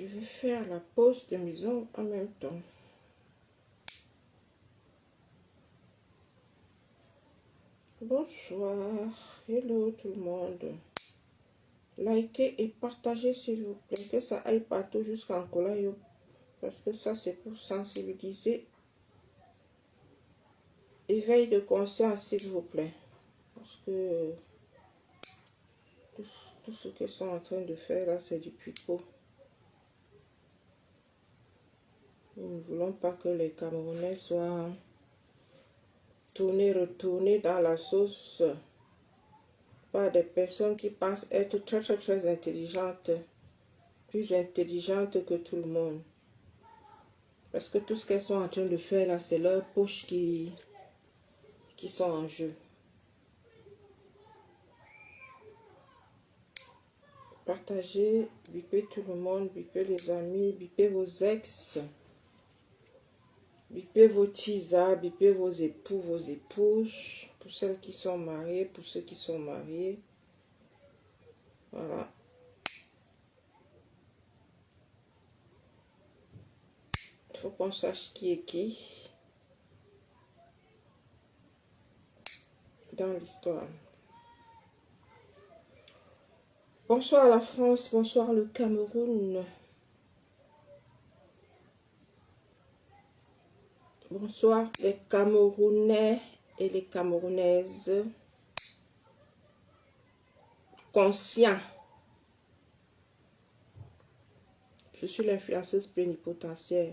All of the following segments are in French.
Je vais faire la pose de mes ongles en même temps. Bonsoir, hello tout le monde. Likez et partagez s'il vous plaît, que ça aille partout jusqu'en Colayo. Parce que ça c'est pour sensibiliser. Éveil de conscience s'il vous plaît. Parce que tout ce qu'ils sont en train de faire là, c'est du pipeau. Nous ne voulons pas que les Camerounais soient retournés dans la sauce par des personnes qui pensent être très intelligentes, plus intelligentes que tout le monde. Parce que tout ce qu'elles sont en train de faire là, c'est leurs poches qui sont en jeu. Partagez, bipez tout le monde, bipez les amis, bipez vos ex, bipez vos tisas, bipez vos époux, vos épouses, pour celles qui sont mariées, pour ceux qui sont mariés. Voilà. Il faut qu'on sache qui est qui dans l'histoire. Bonsoir la France, bonsoir le Cameroun. Bonsoir les Camerounais et les Camerounaises conscients. Je suis l'influenceuse plénipotentiaire.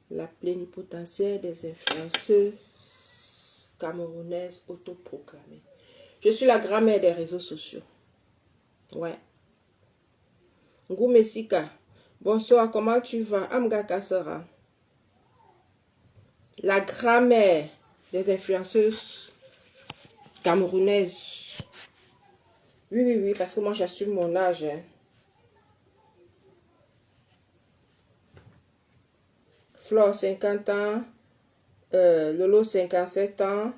La plénipotentiaire des influenceuses camerounaises autoproclamées. Je suis la grand-mère des réseaux sociaux. Ouais. Ngou Sika. Bonsoir, comment tu vas? Amga Kassara. La grand-mère des influenceuses camerounaises. Oui, parce que moi j'assume mon âge. Hein. Flore, 50 ans. Lolo, 57 ans.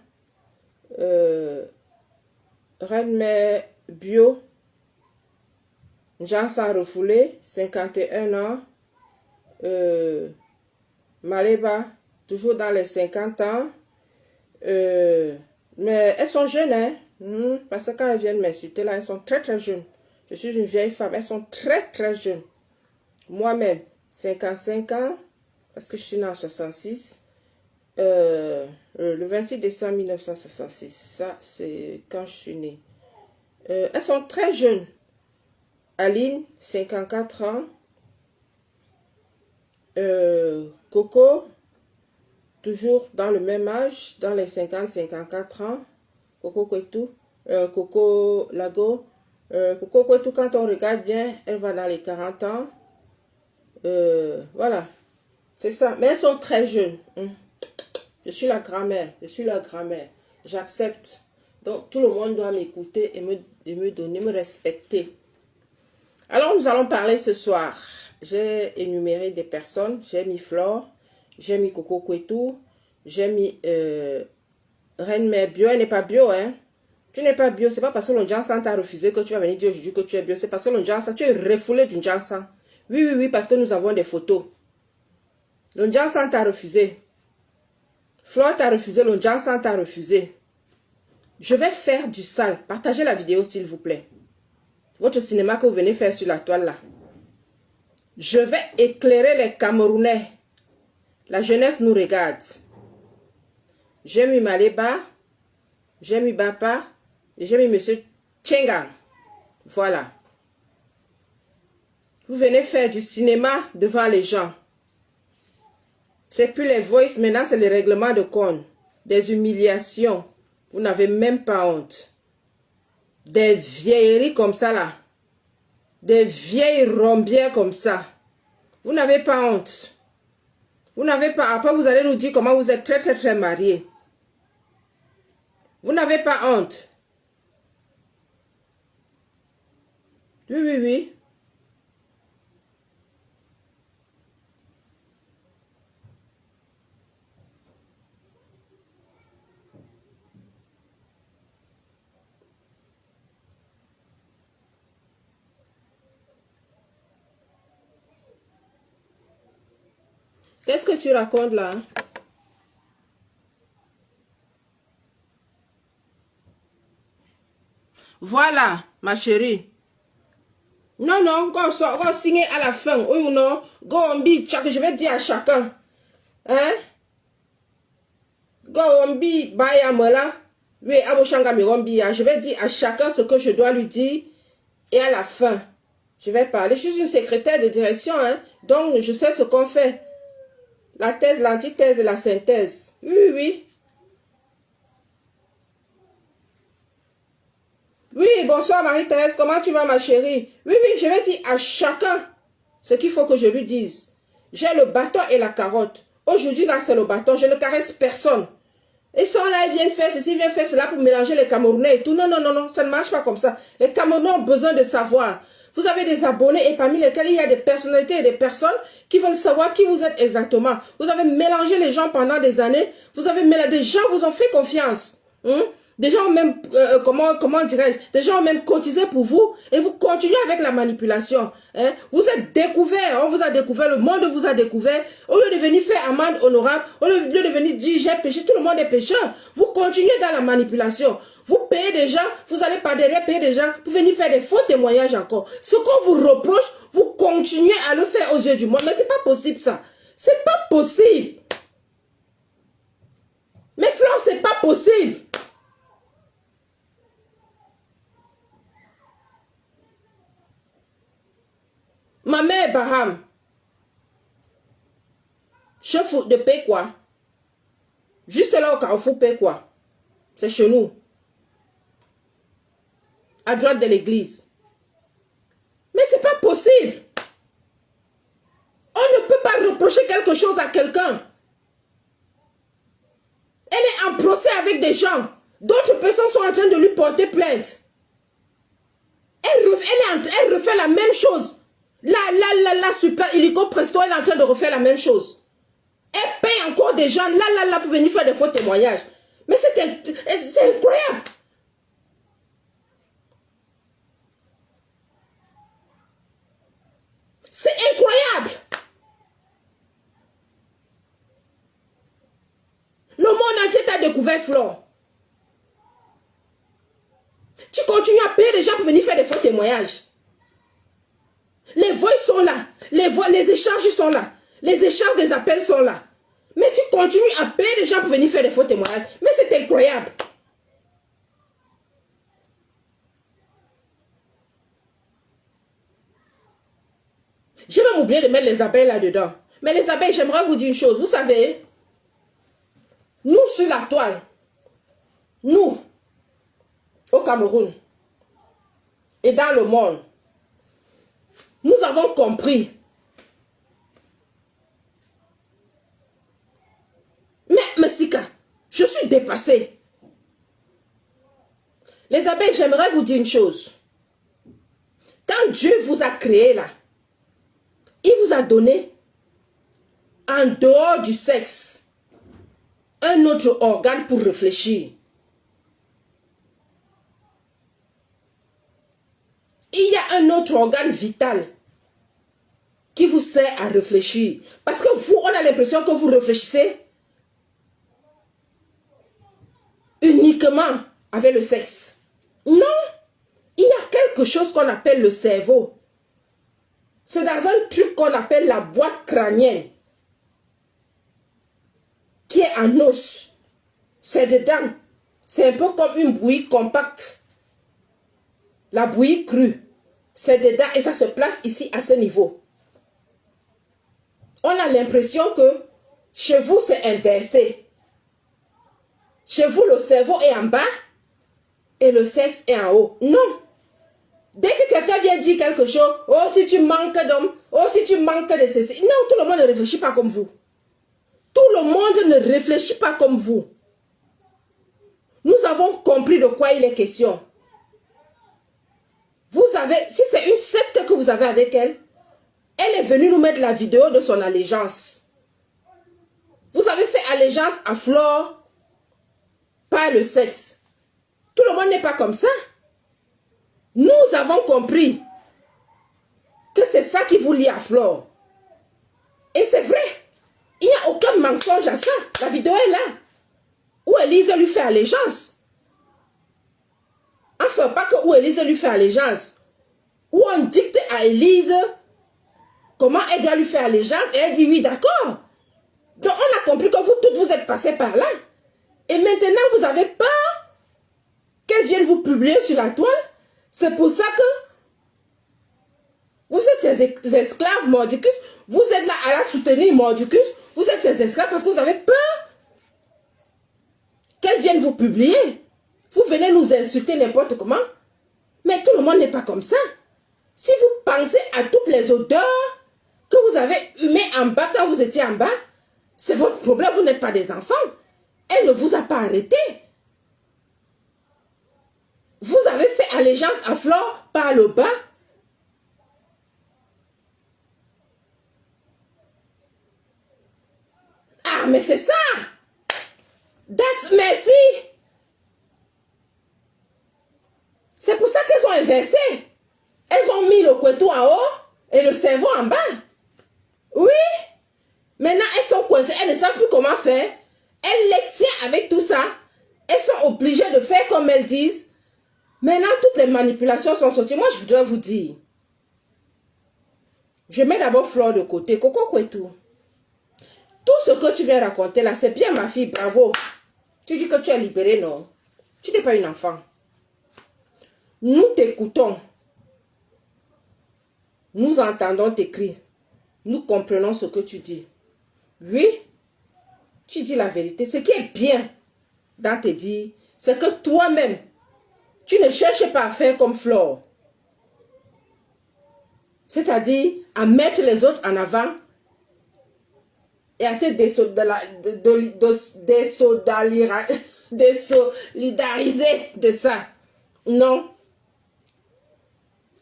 Reine-mère bio. Jean sans refoulé, 51 ans. Maleba, toujours dans les 50 ans. Mais elles sont jeunes, hein. Parce que quand elles viennent m'insulter, là, elles sont très jeunes. Je suis une vieille femme, elles sont très jeunes. Moi-même, 55 ans, parce que je suis née en 66. Le 26 décembre 1966, ça, c'est quand je suis née. Elles sont très jeunes. Aline, 54 ans. Coco, toujours dans le même âge, dans les 50-54 ans. Coco Kwetu, Coco Lago. Coco Kwetu, quand on regarde bien, elle va dans les 40 ans. Voilà, c'est ça. Mais elles sont très jeunes. Je suis la grand-mère, J'accepte. Donc, tout le monde doit m'écouter et me donner, me respecter. Alors, nous allons parler ce soir. J'ai énuméré des personnes. J'ai mis Flore, j'ai mis Coco Kwetu, j'ai mis Reine Mère bio. Elle n'est pas bio, hein. Tu n'es pas bio. C'est pas parce que l'Ondjansan t'a refusé que tu vas venir dire aujourd'hui que tu es bio. C'est parce que l'Ondjansan, tu es refoulé du Ndjansan. Oui, parce que nous avons des photos. L'Ondjansan t'a refusé. Flore t'a refusé, l'Ondjansan t'a refusé. Je vais faire du sale. Partagez la vidéo, s'il vous plaît. Votre cinéma que vous venez faire sur la toile, là. Je vais éclairer les Camerounais. La jeunesse nous regarde. J'ai mis Maleba, j'ai mis Bapa, et j'ai mis Monsieur Tchenga. Voilà. Vous venez faire du cinéma devant les gens. C'est plus les voices, maintenant c'est les règlements de compte. Des humiliations. Vous n'avez même pas honte. Des vieilleries comme ça là. Des vieilles rombières comme ça. Vous n'avez pas honte. Vous n'avez pas... Après vous allez nous dire comment vous êtes très mariés. Vous n'avez pas honte. Oui. Qu'est-ce que tu racontes là? Voilà, ma chérie. Non, non, on signe à la fin. Oui ou non? Je vais dire à chacun. Hein? Oui, je vais dire à chacun ce que je dois lui dire. Et à la fin, je vais parler. Je suis une secrétaire de direction, hein? Donc je sais ce qu'on fait. La thèse, l'antithèse et la synthèse. Oui, oui. Oui, bonsoir Marie-Thérèse, comment tu vas ma chérie? Oui, oui, je vais dire à chacun ce qu'il faut que je lui dise. J'ai le bâton et la carotte. Aujourd'hui, là, c'est le bâton. Je ne caresse personne. Ils sont là, ils viennent faire ceci, ils viennent faire cela pour mélanger les Camerounais et tout. Non, non, non, non, ça ne marche pas comme ça. Les Camerounais ont besoin de savoir. Vous avez des abonnés et parmi lesquels il y a des personnalités et des personnes qui veulent savoir qui vous êtes exactement. Vous avez mélangé les gens pendant des années. Vous avez mélangé, des gens vous ont fait confiance. Des gens ont même, comment dirais-je, des gens ont même cotisé pour vous et vous continuez avec la manipulation. Hein? Vous êtes découvert, on vous a découvert, le monde vous a découvert. Au lieu de venir faire amende honorable, au lieu de venir dire j'ai péché, tout le monde est pécheur. Vous continuez dans la manipulation. Vous payez des gens, vous allez pas derrière payer des gens pour venir faire des faux témoignages encore. Ce qu'on vous reproche, vous continuez à le faire aux yeux du monde. Mais c'est pas possible ça. C'est pas possible. Mais Flore, c'est pas possible. Ma mère Baham, chef de paix quoi? Juste là au Carrefour paix quoi? C'est chez nous. À droite de l'église. Mais c'est pas possible. On ne peut pas reprocher quelque chose à quelqu'un. Elle est en procès avec des gens. D'autres personnes sont en train de lui porter plainte. Elle refait la même chose. Là, super illico presto, elle est en train de refaire la même chose. Elle paye encore des gens, là, pour venir faire des faux témoignages. Mais c'est incroyable. C'est incroyable. Le monde entier t'a découvert, Flore. Tu continues à payer des gens pour venir faire des faux témoignages. Les voix sont là. Les échanges sont là. Les échanges des appels sont là. Mais tu continues à payer des gens pour venir faire des faux témoignages. Mais c'est incroyable. J'ai même oublié de mettre les abeilles là-dedans. Mais les abeilles, j'aimerais vous dire une chose. Vous savez, nous sur la toile, nous, au Cameroun, et dans le monde, nous avons compris. Mais Sika, je suis dépassée. Les abeilles, j'aimerais vous dire une chose. Quand Dieu vous a créé là, il vous a donné, en dehors du sexe, un autre organe pour réfléchir. Il y a un autre organe vital qui vous sert à réfléchir. Parce que vous, on a l'impression que vous réfléchissez uniquement avec le sexe. Non, il y a quelque chose qu'on appelle le cerveau. C'est dans un truc qu'on appelle la boîte crânienne, qui est en os. C'est dedans. C'est un peu comme une bouillie compacte. La bouillie crue, c'est dedans et ça se place ici à ce niveau. On a l'impression que chez vous, c'est inversé. Chez vous, le cerveau est en bas et le sexe est en haut. Non. Dès que quelqu'un vient dire quelque chose, oh si tu manques d'homme, oh si tu manques de ceci. Non, tout le monde ne réfléchit pas comme vous. Tout le monde ne réfléchit pas comme vous. Nous avons compris de quoi il est question. Vous avez, si c'est une secte que vous avez avec elle, elle est venue nous mettre la vidéo de son allégeance. Vous avez fait allégeance à Flore par le sexe. Tout le monde n'est pas comme ça. Nous avons compris que c'est ça qui vous lie à Flore. Et c'est vrai. mensonge à ça. La vidéo est là. Où Élise lui fait allégeance. Enfin, pas que où Élise lui fait allégeance. Où on dicte à Élise comment elle doit lui faire allégeance. Et elle dit oui, d'accord. Donc on a compris que vous toutes vous êtes passées par là. Et maintenant vous avez peur qu'elle vienne vous publier sur la toile. C'est pour ça que vous êtes ses esclaves mordicus. Vous êtes là à la soutenir mordicus. Vous êtes ses esclaves parce que vous avez peur qu'elle vienne vous publier. Vous venez nous insulter n'importe comment. Mais tout le monde n'est pas comme ça. Si vous pensez à toutes les odeurs que vous avez humées en bas quand vous étiez en bas, c'est votre problème, vous n'êtes pas des enfants. Elle ne vous a pas arrêté. Vous avez fait allégeance à Flore par le bas. Ah, mais c'est ça. That's merci. C'est pour ça qu'elles ont inversé. Elles ont mis le couteau en haut et le cerveau en bas. Oui. Maintenant, elles sont coincées. Elles ne savent plus comment faire. Elles les tiennent avec tout ça. Elles sont obligées de faire comme elles disent. Maintenant, toutes les manipulations sont sorties. Moi, je voudrais vous dire. Je mets d'abord Flore de côté. Coco Kouetou. Tout ce que tu viens raconter là, c'est bien ma fille. Bravo. Tu dis que tu es libérée, non? Tu n'es pas une enfant. Nous t'écoutons. Nous entendons tes cris. Nous comprenons ce que tu dis. Oui, tu dis la vérité. Ce qui est bien dans tes dires, c'est que toi-même, tu ne cherches pas à faire comme Flore. C'est-à-dire à mettre les autres en avant et à te désolidariser de ça. Non.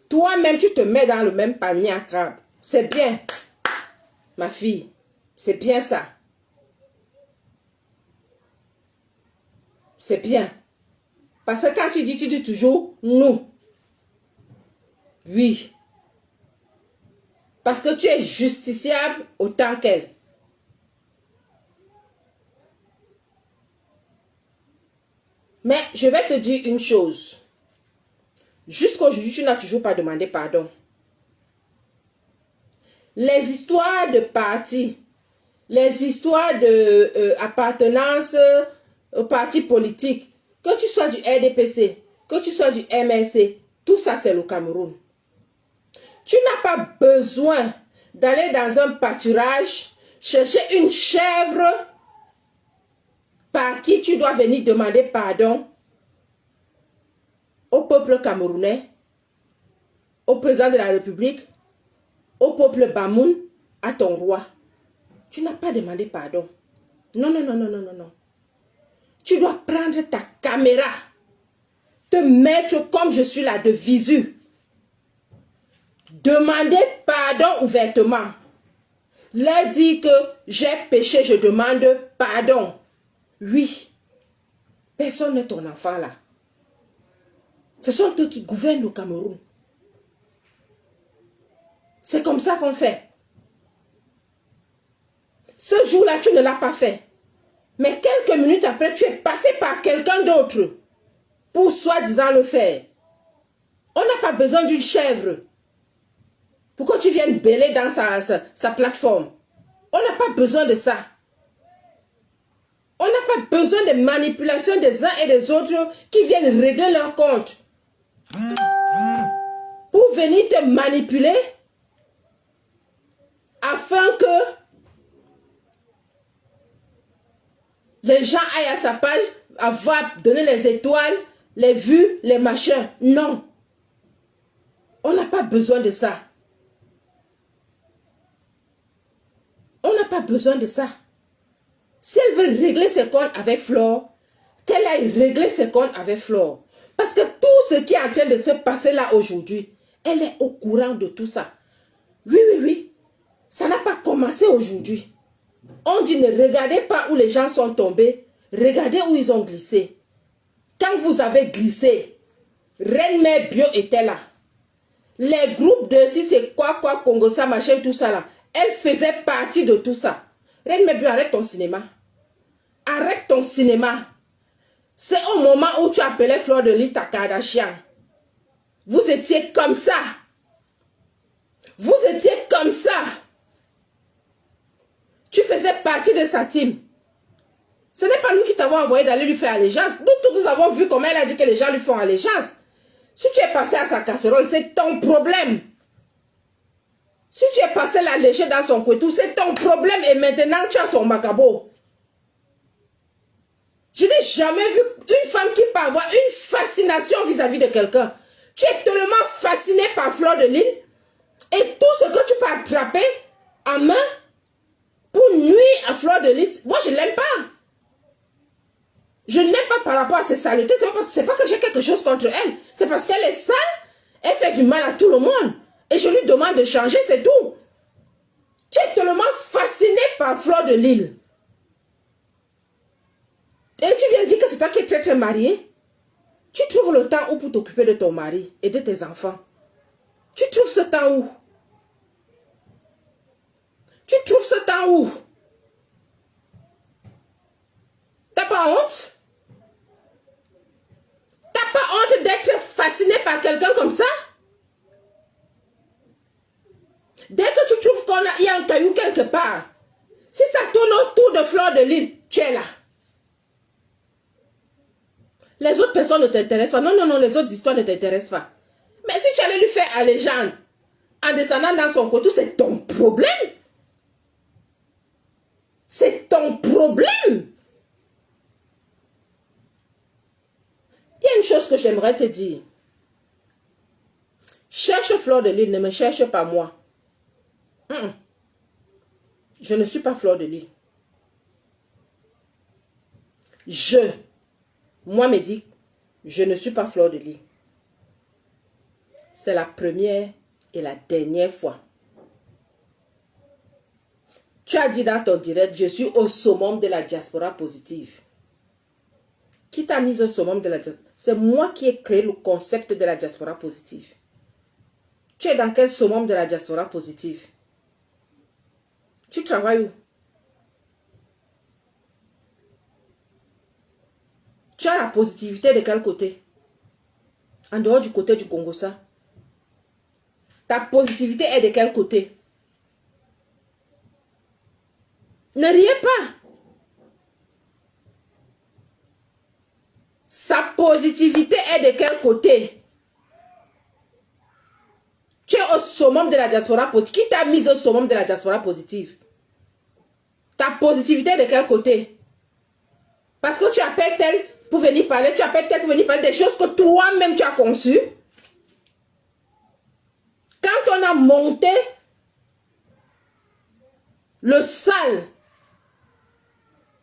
Toi-même, tu te mets dans le même panier à crabe. C'est bien, ma fille. C'est bien ça. C'est bien. Parce que quand tu dis toujours nous. Oui. Parce que tu es justiciable autant qu'elle. Mais je vais te dire une chose. Jusqu'aujourd'hui, tu n'as toujours pas demandé pardon. Les histoires de parti, les histoires d'appartenance au parti politique, que tu sois du RDPC, que tu sois du MLC, tout ça c'est le Cameroun. Tu n'as pas besoin d'aller dans un pâturage, chercher une chèvre par qui tu dois venir demander pardon au peuple camerounais, au président de la République, au peuple Bamoun, à ton roi. Tu n'as pas demandé pardon. Non, non, non, non, non, non, non. Tu dois prendre ta caméra, te mettre comme je suis là de visu. Demander pardon ouvertement. Leur dire que j'ai péché, je demande pardon. Oui. Personne n'est ton enfant là. Ce sont eux qui gouvernent le Cameroun. C'est comme ça qu'on fait. Ce jour-là, tu ne l'as pas fait. Mais quelques minutes après, tu es passé par quelqu'un d'autre pour soi-disant le faire. On n'a pas besoin d'une chèvre. Pourquoi tu viennes bêler dans sa plateforme? On n'a pas besoin de ça. On n'a pas besoin de manipulation des uns et des autres qui viennent régler leur compte. Pour venir te manipuler afin que les gens aillent à sa page, avoir donné les étoiles, les vues, les machins. Non. On n'a pas besoin de ça. On n'a pas besoin de ça. Si elle veut régler ses comptes avec Flore, qu'elle aille régler ses comptes avec Flore. Parce que tout ce qui est en train de se passer là aujourd'hui, elle est au courant de tout ça. Oui, oui, oui. Ça n'a pas commencé aujourd'hui. On dit ne regardez pas où les gens sont tombés. Regardez où ils ont glissé. Quand vous avez glissé, Reine Mère Bio était là. Les groupes de si c'est quoi, Congo, ça, machin, tout ça là. Elle faisait partie de tout ça. Reine Mebu, arrête ton cinéma. Arrête ton cinéma. C'est au moment où tu appelais Fleur de Lys ta Kardashian. Vous étiez comme ça. Vous étiez comme ça. Tu faisais partie de sa team. Ce n'est pas nous qui t'avons envoyé d'aller lui faire allégeance. Nous tous, nous avons vu comment elle a dit que les gens lui font allégeance. Si tu es passé à sa casserole, c'est ton problème. Si tu es passé la léger dans son couteau, c'est ton problème. Et maintenant, tu as son macabo. Je n'ai jamais vu une femme qui peut avoir une fascination vis-à-vis de quelqu'un. Tu es tellement fasciné par Fleur de Lys. Et tout ce que tu peux attraper en main pour nuire à Fleur de Lys, moi je ne l'aime pas. Je ne l'aime pas par rapport à ses saletés. C'est pas que j'ai quelque chose contre elle. C'est parce qu'elle est sale. Elle fait du mal à tout le monde. Et je lui demande de changer, c'est tout. Tu es tellement fasciné par Fleur de Lys. Et tu viens dire que c'est toi qui es très marié. Tu trouves le temps où pour t'occuper de ton mari et de tes enfants? Tu trouves ce temps où? Tu trouves ce temps où? T'as pas honte? T'as pas honte d'être fasciné par quelqu'un comme ça? Dès que tu trouves qu'il y a un caillou quelque part, si ça tourne autour de Fleur de Lys, tu es là. Les autres personnes ne t'intéressent pas. Non, non, non, les autres histoires ne t'intéressent pas. Mais si tu allais lui faire allégeance en descendant dans son couteau, c'est ton problème. C'est ton problème. Il y a une chose que j'aimerais te dire. Cherche Fleur de Lys, ne me cherche pas moi. Je ne suis pas Fleur de Lys. Moi me dis, je ne suis pas Fleur de Lys. C'est la première et la dernière fois. Tu as dit dans ton direct, je suis au summum de la diaspora positive. Qui t'a mis au summum de la diaspora? C'est moi qui ai créé le concept de la diaspora positive. Tu es dans quel summum de la diaspora positive? Tu travailles où? Tu as la positivité de quel côté? En dehors du côté du Congo, ça. Ta positivité est de quel côté? Ne riez pas. Sa positivité est de quel côté? Tu es au summum de la diaspora positive. Qui t'a mis au summum de la diaspora positive? Ta positivité est de quel côté? Parce que tu appelles tel pour venir parler, tu appelles tel pour venir parler des choses que toi-même tu as conçues. Quand on a monté le sale,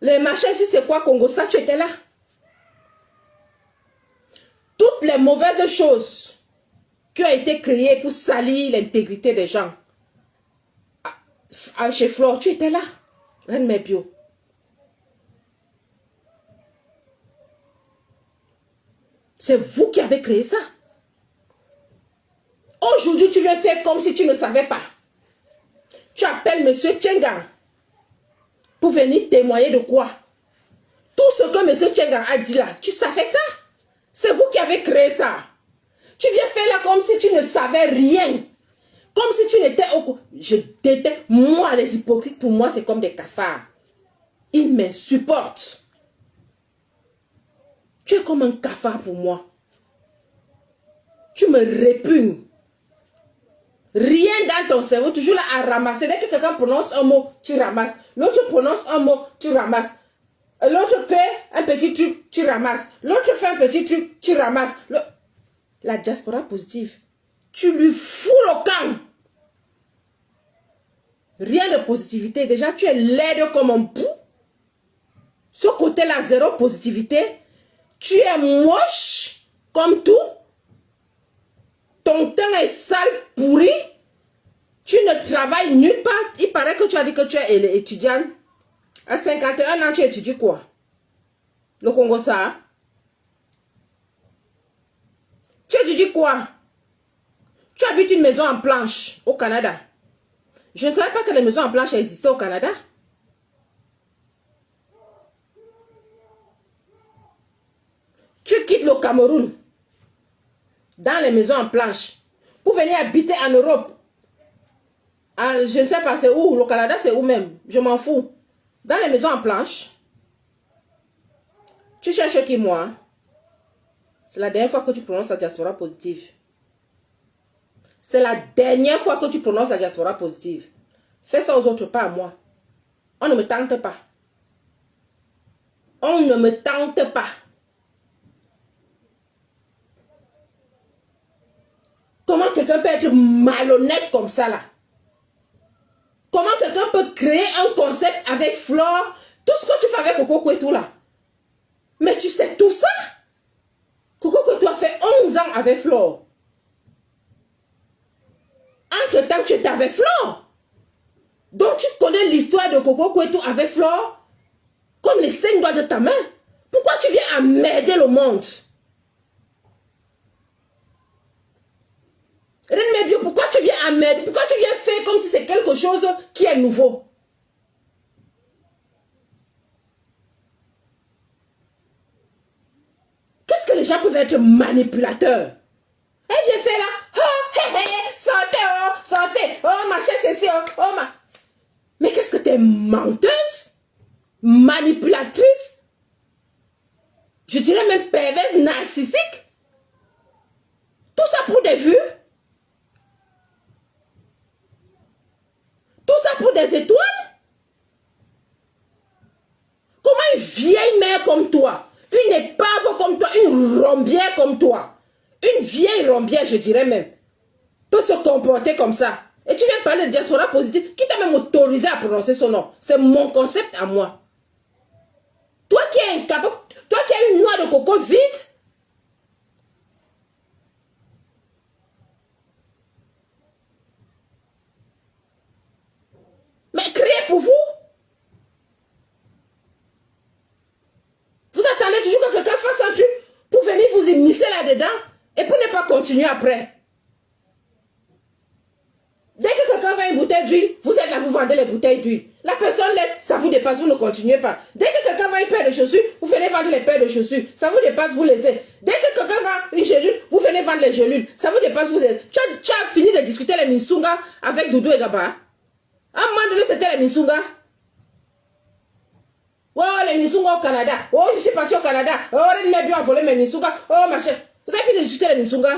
les machins, si c'est quoi Congo, ça, tu étais là. Toutes les mauvaises choses qui ont été créées pour salir l'intégrité des gens. Chez Flore, tu étais là. Reine Mebu. C'est vous qui avez créé ça. Aujourd'hui, tu viens faire comme si tu ne savais pas. Tu appelles Monsieur Tchengan pour venir témoigner de quoi? Tout ce que Monsieur Tchengan a dit là, tu savais ça? C'est vous qui avez créé ça. Tu viens faire là comme si tu ne savais rien. Comme si tu n'étais au courant. Je déteste. Moi, les hypocrites, pour moi, c'est comme des cafards. Ils m'insupportent. Tu es comme un cafard pour moi. Tu me répugnes. Rien dans ton cerveau, toujours là à ramasser. Dès que quelqu'un prononce un mot, tu ramasses. L'autre prononce un mot, tu ramasses. L'autre crée un petit truc, tu ramasses. L'autre fait un petit truc, tu ramasses. La diaspora positive, tu lui fous le camp. Rien de positivité. Déjà, tu es laide comme un pou. Ce côté-là, zéro positivité. Tu es moche comme tout. Ton teint est sale, pourri. Tu ne travailles nulle part. Il paraît que tu as dit que tu es étudiante. À 51 ans, tu étudies quoi? Le Congo, ça? Tu étudies quoi? Tu habites une maison en planche au Canada. Je ne savais pas que les maisons en planche existaient au Canada. Cameroun, dans les maisons en planche, pour venir habiter en Europe. Je ne sais pas c'est où, le Canada c'est où même, je m'en fous. Dans les maisons en planche, tu cherches qui moi? C'est la dernière fois que tu prononces la diaspora positive. C'est la dernière fois que tu prononces la diaspora positive. Fais ça aux autres, pas à moi. On ne me tente pas. On ne me tente pas. Comment quelqu'un peut être malhonnête comme ça là? Comment quelqu'un peut créer un concept avec Flore? Tout ce que tu fais avec Coco Kwetu là. Mais tu sais tout ça? Coco Kwetu a fait 11 ans avec Flore. Entre-temps, tu étais avec Flore. Donc tu connais l'histoire de Coco Kwetu avec Flore comme les 5 doigts de ta main. Pourquoi tu viens emmerder le monde? Reine Mebio, pourquoi tu viens emmerder? Pourquoi tu viens faire comme si c'est quelque chose qui est nouveau? Qu'est-ce que les gens peuvent être manipulateurs? Elle vient faire là, oh, hé, hé, sortez, oh, sortez, oh, machin, c'est ça, oh, ma... Mais qu'est-ce que t'es menteuse? Manipulatrice? Je dirais même perverse, narcissique? Tout ça pour des vues? Tout ça pour des étoiles? Comment une vieille mère comme toi, une épave comme toi, une rombière comme toi, une vieille rombière, je dirais même, peut se comporter comme ça? Et tu viens parler de diaspora positive, qui t'a même autorisé à prononcer son nom? C'est mon concept à moi. Toi qui es incapable, toi qui as une noix de coco vide, mais criez pour vous. Vous attendez toujours que quelqu'un fasse un truc pour venir vous immiscer là-dedans et pour ne pas continuer après. Dès que quelqu'un vend une bouteille d'huile, vous êtes là, vous vendez les bouteilles d'huile. La personne laisse, ça vous dépasse, vous ne continuez pas. Dès que quelqu'un vend une paire de chaussures, vous venez vendre les paires de chaussures. Ça vous dépasse, vous laissez. Dès que quelqu'un vend une gélule, vous venez vendre les gélules. Ça vous dépasse, vous laissez. Tu as fini de discuter les Minsunga avec Doudou et Gaba. À un moment donné, c'était les Minsunga. Oh, les Minsunga au Canada. Oh, je suis parti au Canada. Oh, Reine Mebio a volé mes Minsunga. Oh, machin. Vous avez fini de discuter les Minsunga?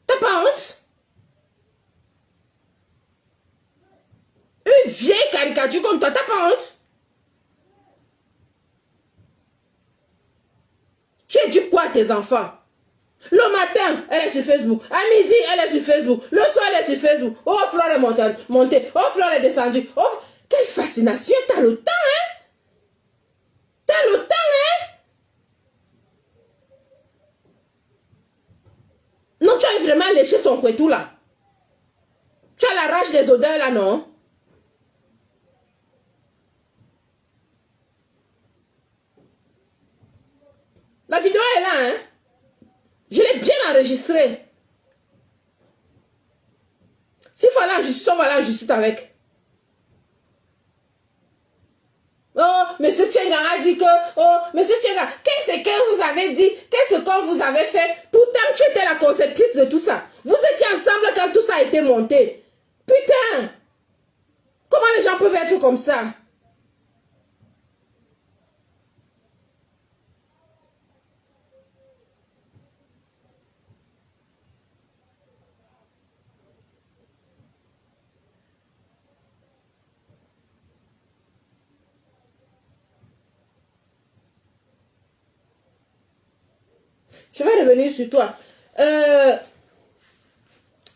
T'as pas honte? Une vieille caricature comme toi, t'as pas honte? Tu éduques quoi à tes enfants? Le matin, elle est sur Facebook. À midi, elle est sur Facebook. Le soir, elle est sur Facebook. Oh, Flore est montée. Oh, Flore est descendue. Oh, quelle fascination. T'as le temps, hein? T'as le temps, hein? Non, tu as vraiment léché son couetou, là. Tu as la rage des odeurs, là, non? La vidéo est là, hein? Je l'ai bien enregistrée. S'il faut aller en justice, on va aller en justice avec. Oh, monsieur Tchenga a dit que... Oh, monsieur Tchenga, qu'est-ce que vous avez dit? Qu'est-ce que vous avez fait? Pourtant, tu étais la conceptrice de tout ça. Vous étiez ensemble quand tout ça a été monté. Putain! Comment les gens peuvent être comme ça? Je vais revenir sur toi.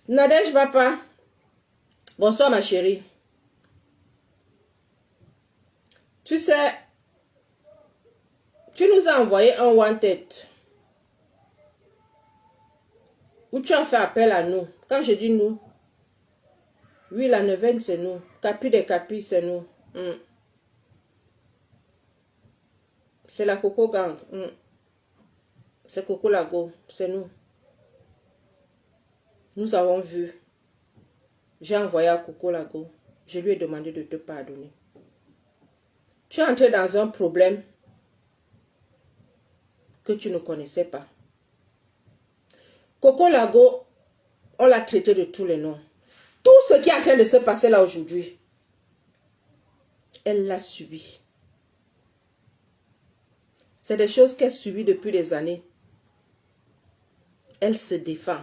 Nadège Papa. Bonsoir ma chérie. Tu sais, tu nous as envoyé un wanted. Où tu as fait appel à nous. Quand je dis nous, oui, la neuvaine, c'est nous. Capi des capis, c'est nous. C'est la Coco Gang. C'est Coco Lago, c'est nous. Nous avons vu. J'ai envoyé à Coco Lago. Je lui ai demandé de te pardonner. Tu es entré dans un problème. que tu ne connaissais pas. Coco Lago, on l'a traité de tous les noms. Tout ce qui est en train de se passer là aujourd'hui, elle l'a subi. C'est des choses qu'elle subit depuis des années. Elle se défend.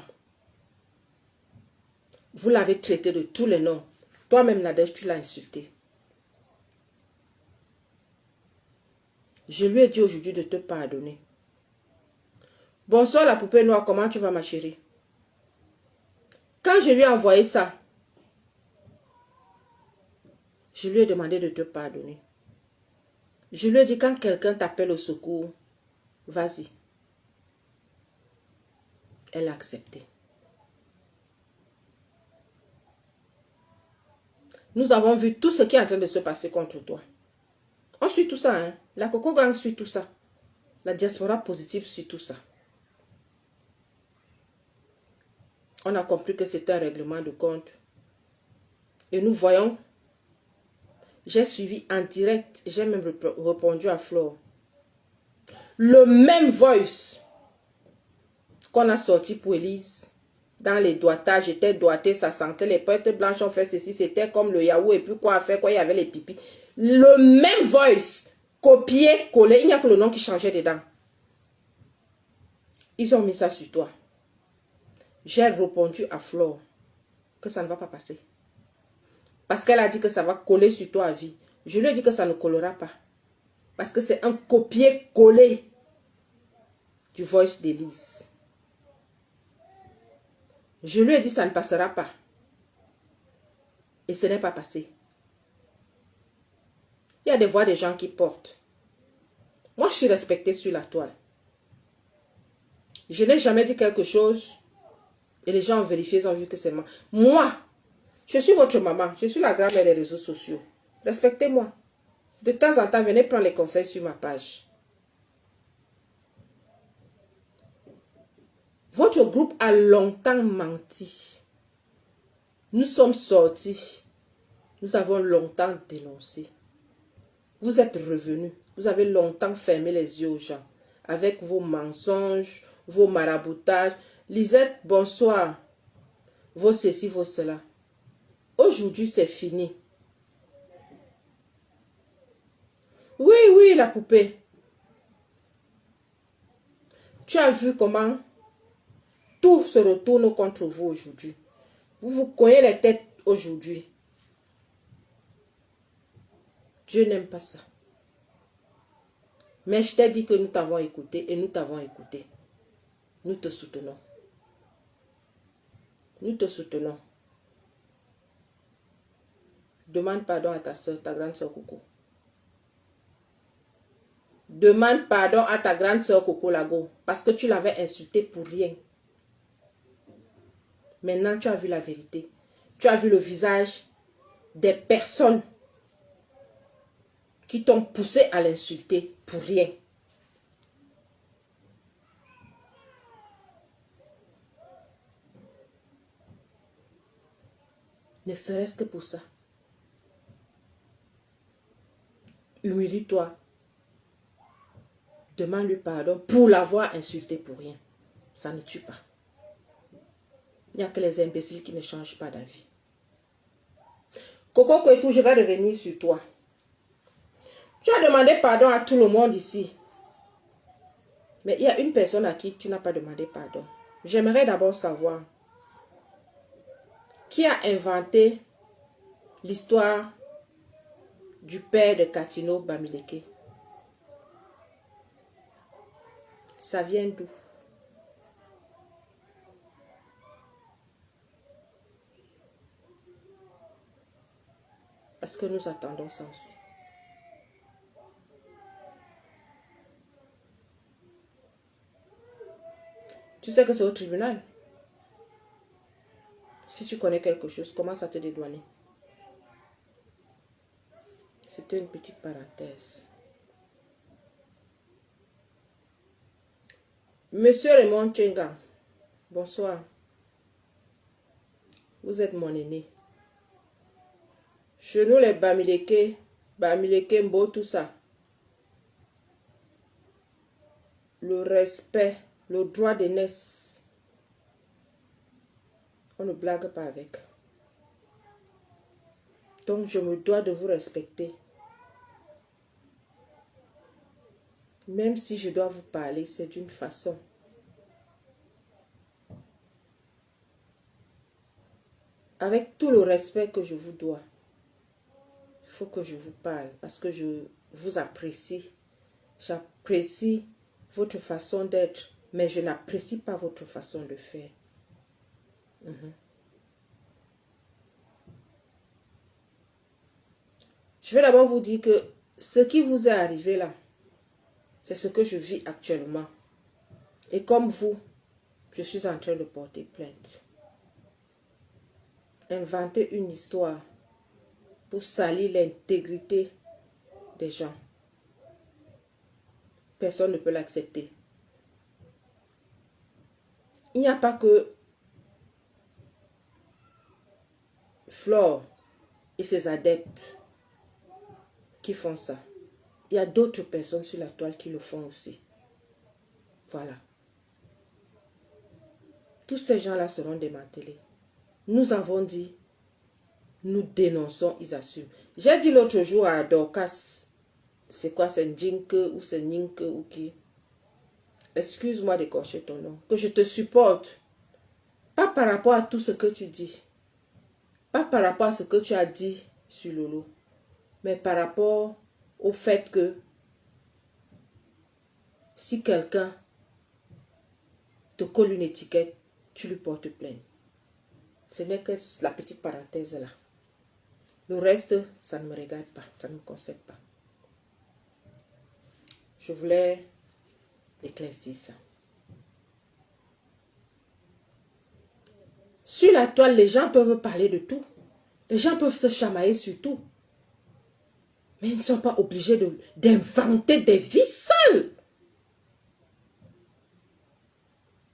Vous l'avez traité de tous les noms. Toi-même, Nadège, tu l'as insulté. Je lui ai dit aujourd'hui de te pardonner. Bonsoir la poupée noire, comment tu vas ma chérie? Quand je lui ai envoyé ça, je lui ai demandé de te pardonner. Je lui ai dit quand quelqu'un t'appelle au secours, vas-y. Elle a accepté. Nous avons vu tout ce qui est en train de se passer contre toi. On suit tout ça, hein. La Coco Gang suit tout ça. La diaspora positive suit tout ça. On a compris que c'était un règlement de compte. Et nous voyons, j'ai suivi en direct, j'ai même répondu à Flore. Le même voice qu'on a sorti pour Elise, dans les doigtages, était doigté, ça sentait les poètes blanches ont fait ceci, c'était comme le Yahoo et puis quoi à faire, quoi il y avait les pipis. Le même voice, copié, collé, il n'y a que le nom qui changeait dedans. Ils ont mis ça sur toi. J'ai répondu à Flore que ça ne va pas passer. Parce qu'elle a dit que ça va coller sur toi à vie. Je lui ai dit que ça ne collera pas. Parce que c'est un copier-coller du voice d'Élise. Je lui ai dit que ça ne passera pas. Et ce n'est pas passé. Il y a des voix des gens qui portent. Moi, je suis respectée sur la toile. Je n'ai jamais dit quelque chose et les gens ont vérifié, ils ont vu que c'est moi. Moi, je suis votre maman. Je suis la grand-mère des réseaux sociaux. Respectez-moi. De temps en temps, venez prendre les conseils sur ma page. Votre groupe a longtemps menti. Nous sommes sortis. Nous avons longtemps dénoncé. Vous êtes revenus. Vous avez longtemps fermé les yeux aux gens. Avec vos mensonges, vos maraboutages. Lisette, bonsoir. Vos ceci, vos cela. Aujourd'hui, c'est fini. Oui, oui, la poupée. Tu as vu comment tout se retourne contre vous aujourd'hui. Vous vous cognez les têtes aujourd'hui. Dieu n'aime pas ça. Mais je t'ai dit que nous t'avons écouté et nous t'avons écouté. Nous te soutenons. Nous te soutenons. Demande pardon à ta soeur, ta grande soeur Coco. Demande pardon à ta grande soeur Coco Lago. Parce que tu l'avais insultée pour rien. Maintenant, tu as vu la vérité. Tu as vu le visage des personnes qui t'ont poussé à l'insulter pour rien. Ne serait-ce que pour ça. Humilie-toi. Demande-lui pardon pour l'avoir insulté pour rien. Ça ne tue pas. Il n'y a que les imbéciles qui ne changent pas d'avis. Coco Kouetou, je vais revenir sur toi. Tu as demandé pardon à tout le monde ici. Mais il y a une personne à qui tu n'as pas demandé pardon. J'aimerais d'abord savoir qui a inventé l'histoire du père de Katino Bamileke. Ça vient d'où? Parce que nous attendons ça aussi. Tu sais que c'est au tribunal. Si tu connais quelque chose, commence à te dédouaner. C'était une petite parenthèse. Monsieur Raymond Tchenga, bonsoir. Vous êtes mon aîné. Chez nous, les Bamileke, Mbo, tout ça. le respect, le droit d'aînesse, on ne blague pas avec. Donc, je me dois de vous respecter. Même si je dois vous parler, c'est d'une façon. Avec tout le respect que je vous dois, il faut que je vous parle parce que je vous apprécie. J'apprécie votre façon d'être, mais je n'apprécie pas votre façon de faire. Je vais d'abord vous dire que ce qui vous est arrivé là, c'est ce que je vis actuellement. Et comme vous, je suis en train de porter plainte. Inventer une histoire pour salir l'intégrité des gens. Personne ne peut l'accepter. Il n'y a pas que Flore et ses adeptes qui font ça. Il y a d'autres personnes sur la toile qui le font aussi. Voilà. Tous ces gens-là seront démantelés. Nous avons dit, nous dénonçons, ils assument. J'ai dit l'autre jour à Dorcas, c'est quoi, c'est Njinke ou c'est Ninke ou qui? Excuse-moi d'écorcher ton nom. Que je te supporte. Pas par rapport à tout ce que tu dis. Pas par rapport à ce que tu as dit sur Lolo. Mais par rapport au fait que si quelqu'un te colle une étiquette, tu lui portes plainte. Ce n'est que la petite parenthèse là. Le reste, ça ne me regarde pas, ça ne me concerne pas. Je voulais éclaircir ça. Sur la toile, les gens peuvent parler de tout. Les gens peuvent se chamailler sur tout. Mais ils ne sont pas obligés d'inventer des vies sales.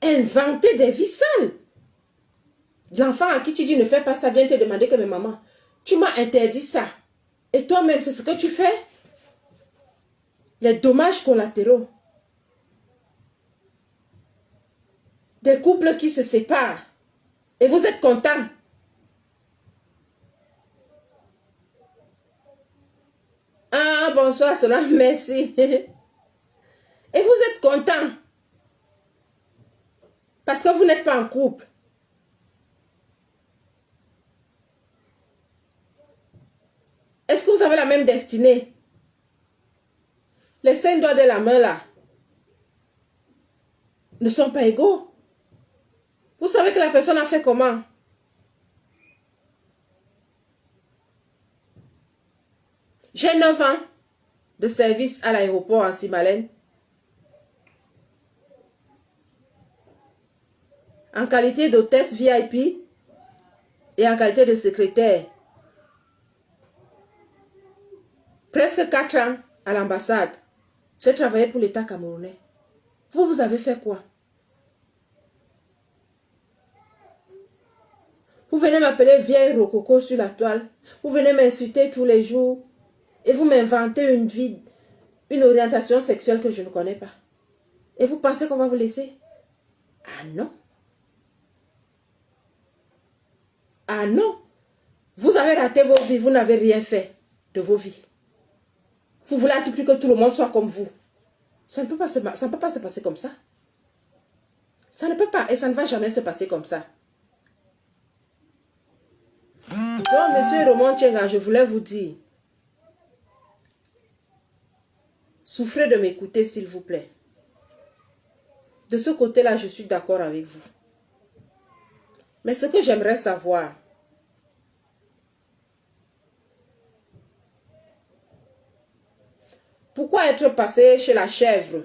Inventer des vies sales. L'enfant à qui tu dis ne fais pas ça vient te demander que mais maman, tu m'as interdit ça. Et toi-même, c'est ce que tu fais. Les dommages collatéraux. Des couples qui se séparent. Et vous êtes contents. Ah, bonsoir, cela, merci. Et vous êtes contents. Parce que vous n'êtes pas en couple. Est-ce que vous avez la même destinée? Les 5 doigts de la main là ne sont pas égaux. Vous savez que la personne a fait comment? J'ai 9 ans de service à l'aéroport en Simalène. En qualité d'hôtesse VIP et en qualité de secrétaire. Presque 4 ans à l'ambassade. J'ai travaillé pour l'État camerounais. Vous avez fait quoi? Vous venez m'appeler vieille rococo sur la toile. Vous venez m'insulter tous les jours. Et vous m'inventez une vie, une orientation sexuelle que je ne connais pas. Et vous pensez qu'on va vous laisser? Ah non. Ah non. Vous avez raté vos vies. Vous n'avez rien fait de vos vies. Vous voulez à tout prix que tout le monde soit comme vous. Ça ne peut pas se passer comme ça. Ça ne peut pas et ça ne va jamais se passer comme ça. Donc, monsieur Roman Tchenga, je voulais vous dire, souffrez de m'écouter s'il vous plaît. De ce côté-là, je suis d'accord avec vous. Mais ce que j'aimerais savoir, pourquoi être passé chez la chèvre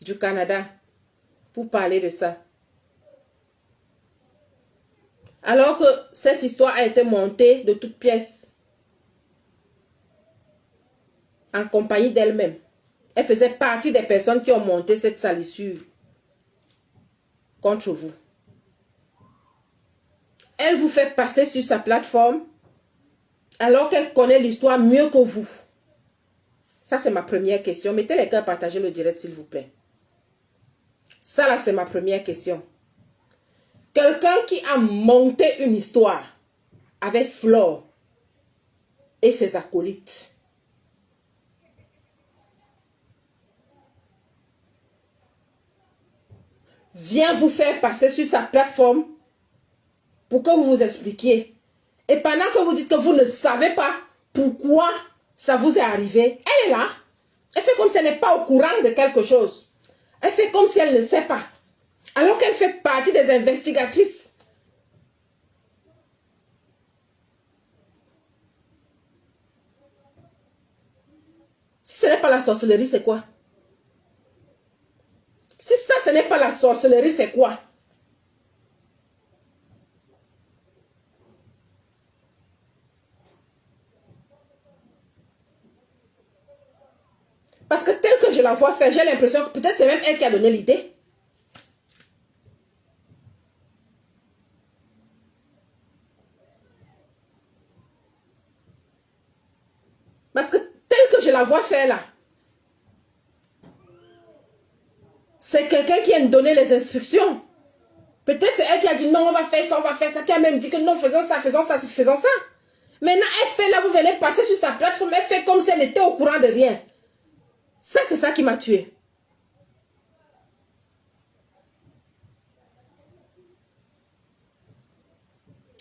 du Canada pour parler de ça? Alors que cette histoire a été montée de toutes pièces en compagnie d'elle-même. Elle faisait partie des personnes qui ont monté cette salissure contre vous. Elle vous fait passer sur sa plateforme alors qu'elle connaît l'histoire mieux que vous. Ça, c'est ma première question. Mettez les cœurs, partagez le direct, s'il vous plaît. Ça, là, c'est ma première question. Quelqu'un qui a monté une histoire avec Flore et ses acolytes. Vient vous faire passer sur sa plateforme pour que vous vous expliquiez. Et pendant que vous dites que vous ne savez pas pourquoi ça vous est arrivé, elle est là. Elle fait comme si elle n'est pas au courant de quelque chose. Elle fait comme si elle ne sait pas. Alors qu'elle fait partie des investigatrices. Si ce n'est pas la sorcellerie, c'est quoi? Si ça, ce n'est pas la sorcellerie, c'est quoi? Parce que tel que je la vois faire, j'ai l'impression que peut-être c'est même elle qui a donné l'idée. Parce que tel que je la vois faire là, c'est quelqu'un qui a donné les instructions. Peut-être c'est elle qui a dit non, on va faire ça, qui a même dit que non, faisons ça, faisons ça, faisons ça. Maintenant, elle fait là, vous venez passer sur sa plateforme, elle fait comme si elle n'était au courant de rien. Ça, c'est ça qui m'a tué.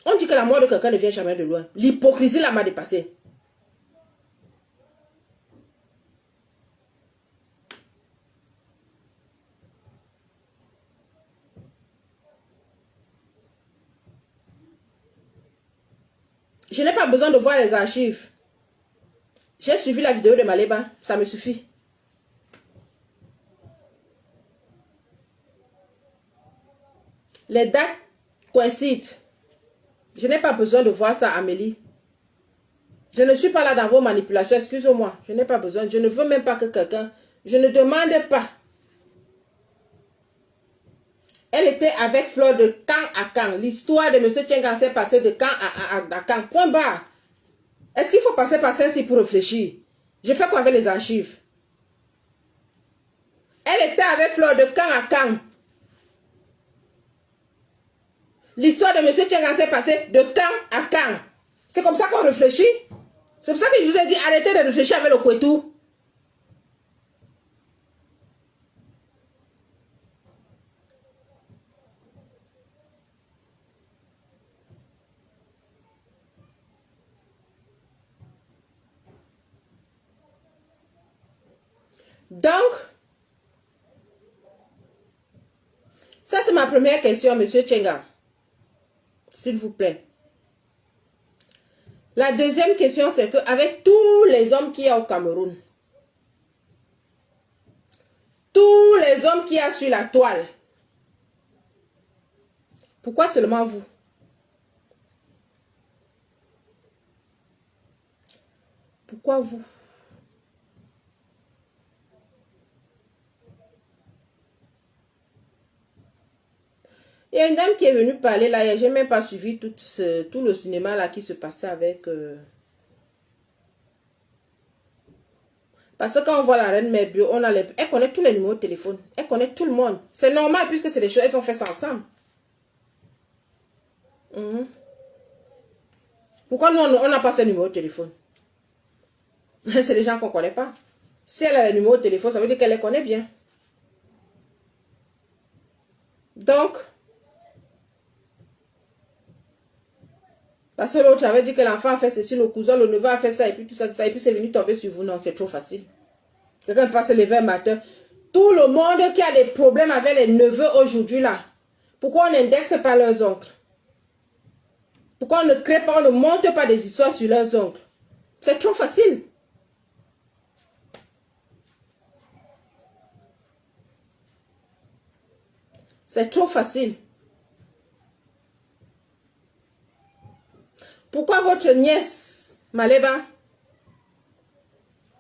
On dit que la mort de quelqu'un ne vient jamais de loin. L'hypocrisie là m'a dépassé. Je n'ai pas besoin de voir les archives. J'ai suivi la vidéo de Maléba, ça me suffit. Les dates coïncident. Je n'ai pas besoin de voir ça, Amélie. Je ne suis pas là dans vos manipulations, excusez-moi. Je n'ai pas besoin, je ne veux même pas que quelqu'un... Je ne demande pas. Elle était avec Flore de camp à camp. L'histoire de M. Tchengan s'est passée de camp à camp. Point barre. Est-ce qu'il faut passer par celle-ci pour réfléchir? Je fais quoi avec les archives? Elle était avec Flore de camp à camp. L'histoire de M. Tchengan s'est passée de camp à camp. C'est comme ça qu'on réfléchit. C'est pour ça que je vous ai dit, arrêtez de réfléchir avec le Kouetou. Donc, ça c'est ma première question, M. Tchengan. S'il vous plaît. La deuxième question, c'est qu'avec tous les hommes qu'il y a au Cameroun, tous les hommes qu'il y a sur la toile, pourquoi seulement vous? Pourquoi vous? Il y a une dame qui est venue parler là, j'ai même pas suivi tout le cinéma là qui se passait avec... Parce que quand on voit la reine Mère Bio, on a elle connaît tous les numéros de téléphone. Elle connaît tout le monde. C'est normal puisque c'est des choses, elles ont fait ça ensemble. Pourquoi nous, on n'a pas ce numéro de téléphone? C'est des gens qu'on ne connaît pas. Si elle a le numéro de téléphone, ça veut dire qu'elle les connaît bien. Donc, parce que l'autre avait dit que l'enfant a fait ceci, le cousin, le neveu a fait ça, et puis tout ça, et puis c'est venu tomber sur vous. Non, c'est trop facile. Quelqu'un peut se lever un matin. Tout le monde qui a des problèmes avec les neveux aujourd'hui là, pourquoi on n'indexe pas leurs oncles? Pourquoi on ne crée pas, on ne monte pas des histoires sur leurs oncles? C'est trop facile. C'est trop facile. Pourquoi votre nièce, Maléba,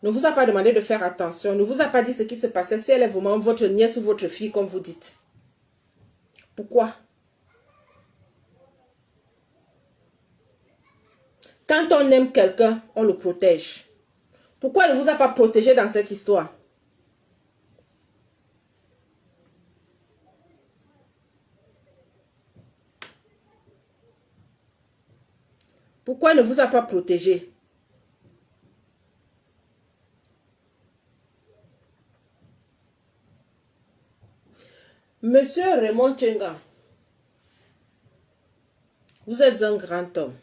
ne vous a pas demandé de faire attention, ne vous a pas dit ce qui se passait si elle est vraiment votre nièce ou votre fille, comme vous dites? Pourquoi? Quand on aime quelqu'un, on le protège. Pourquoi il ne vous a pas protégé dans cette histoire? Pourquoi il ne vous a pas protégé? Monsieur Raymond Tchenga, vous êtes un grand homme.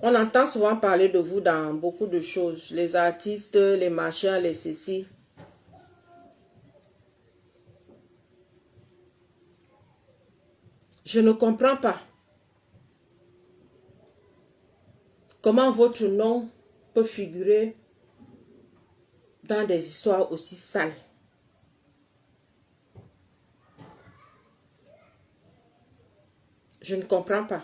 On entend souvent parler de vous dans beaucoup de choses. Les artistes, les machins, les ceci. Je ne comprends pas comment votre nom peut figurer dans des histoires aussi sales. Je ne comprends pas.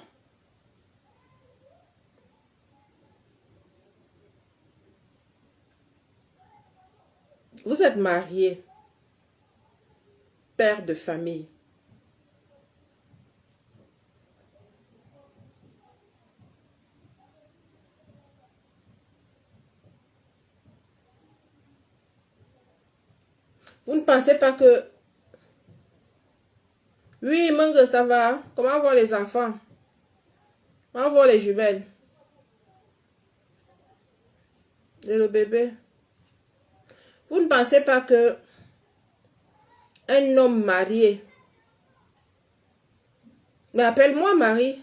Vous êtes marié, père de famille. Vous ne pensez pas que... Oui, Mangue, ça va. Comment vont les enfants? Comment vont les jumelles? Et le bébé? Vous ne pensez pas que un homme marié... Mais appelle-moi Marie.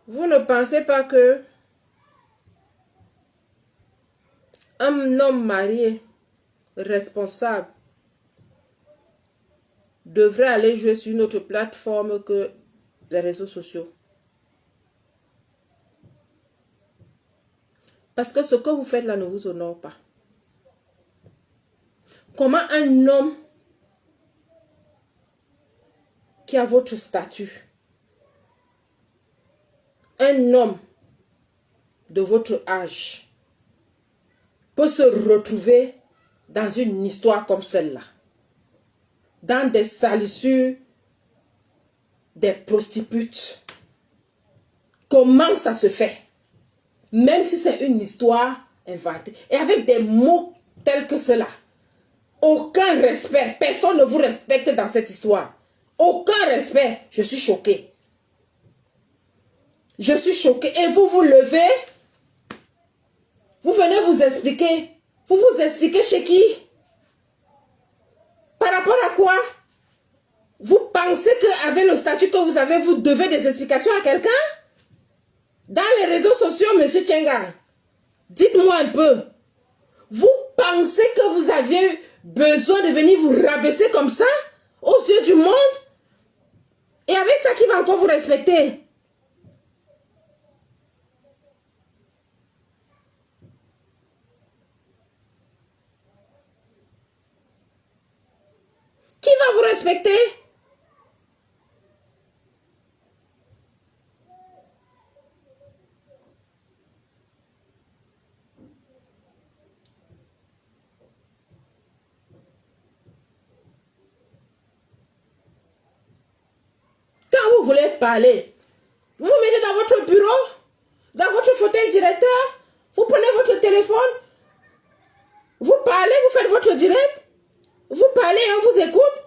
Vous ne pensez pas que un homme marié, responsable, devrait aller jouer sur une autre plateforme que les réseaux sociaux? Parce que ce que vous faites là ne vous honore pas. Comment un homme qui a votre statut, un homme de votre âge, peut se retrouver dans une histoire comme celle-là, dans des salissures, des prostituées? Comment ça se fait? Même si c'est une histoire inventée, et avec des mots tels que cela. Aucun respect. Personne ne vous respecte dans cette histoire. Aucun respect. Je suis choquée. Je suis choquée. Et vous vous levez. Vous venez vous expliquer. Vous vous expliquez chez qui? Par rapport à quoi? Vous pensez qu'avec le statut que vous avez, vous devez des explications à quelqu'un? Dans les réseaux sociaux, monsieur Tchenga, dites-moi un peu. Vous pensez que vous aviez besoin de venir vous rabaisser comme ça aux yeux du monde? Et avec ça, qui va encore vous respecter? Qui va vous respecter? Quand vous voulez parler, vous vous mettez dans votre bureau, dans votre fauteuil directeur, vous prenez votre téléphone, vous parlez, vous faites votre direct, vous parlez et on vous écoute.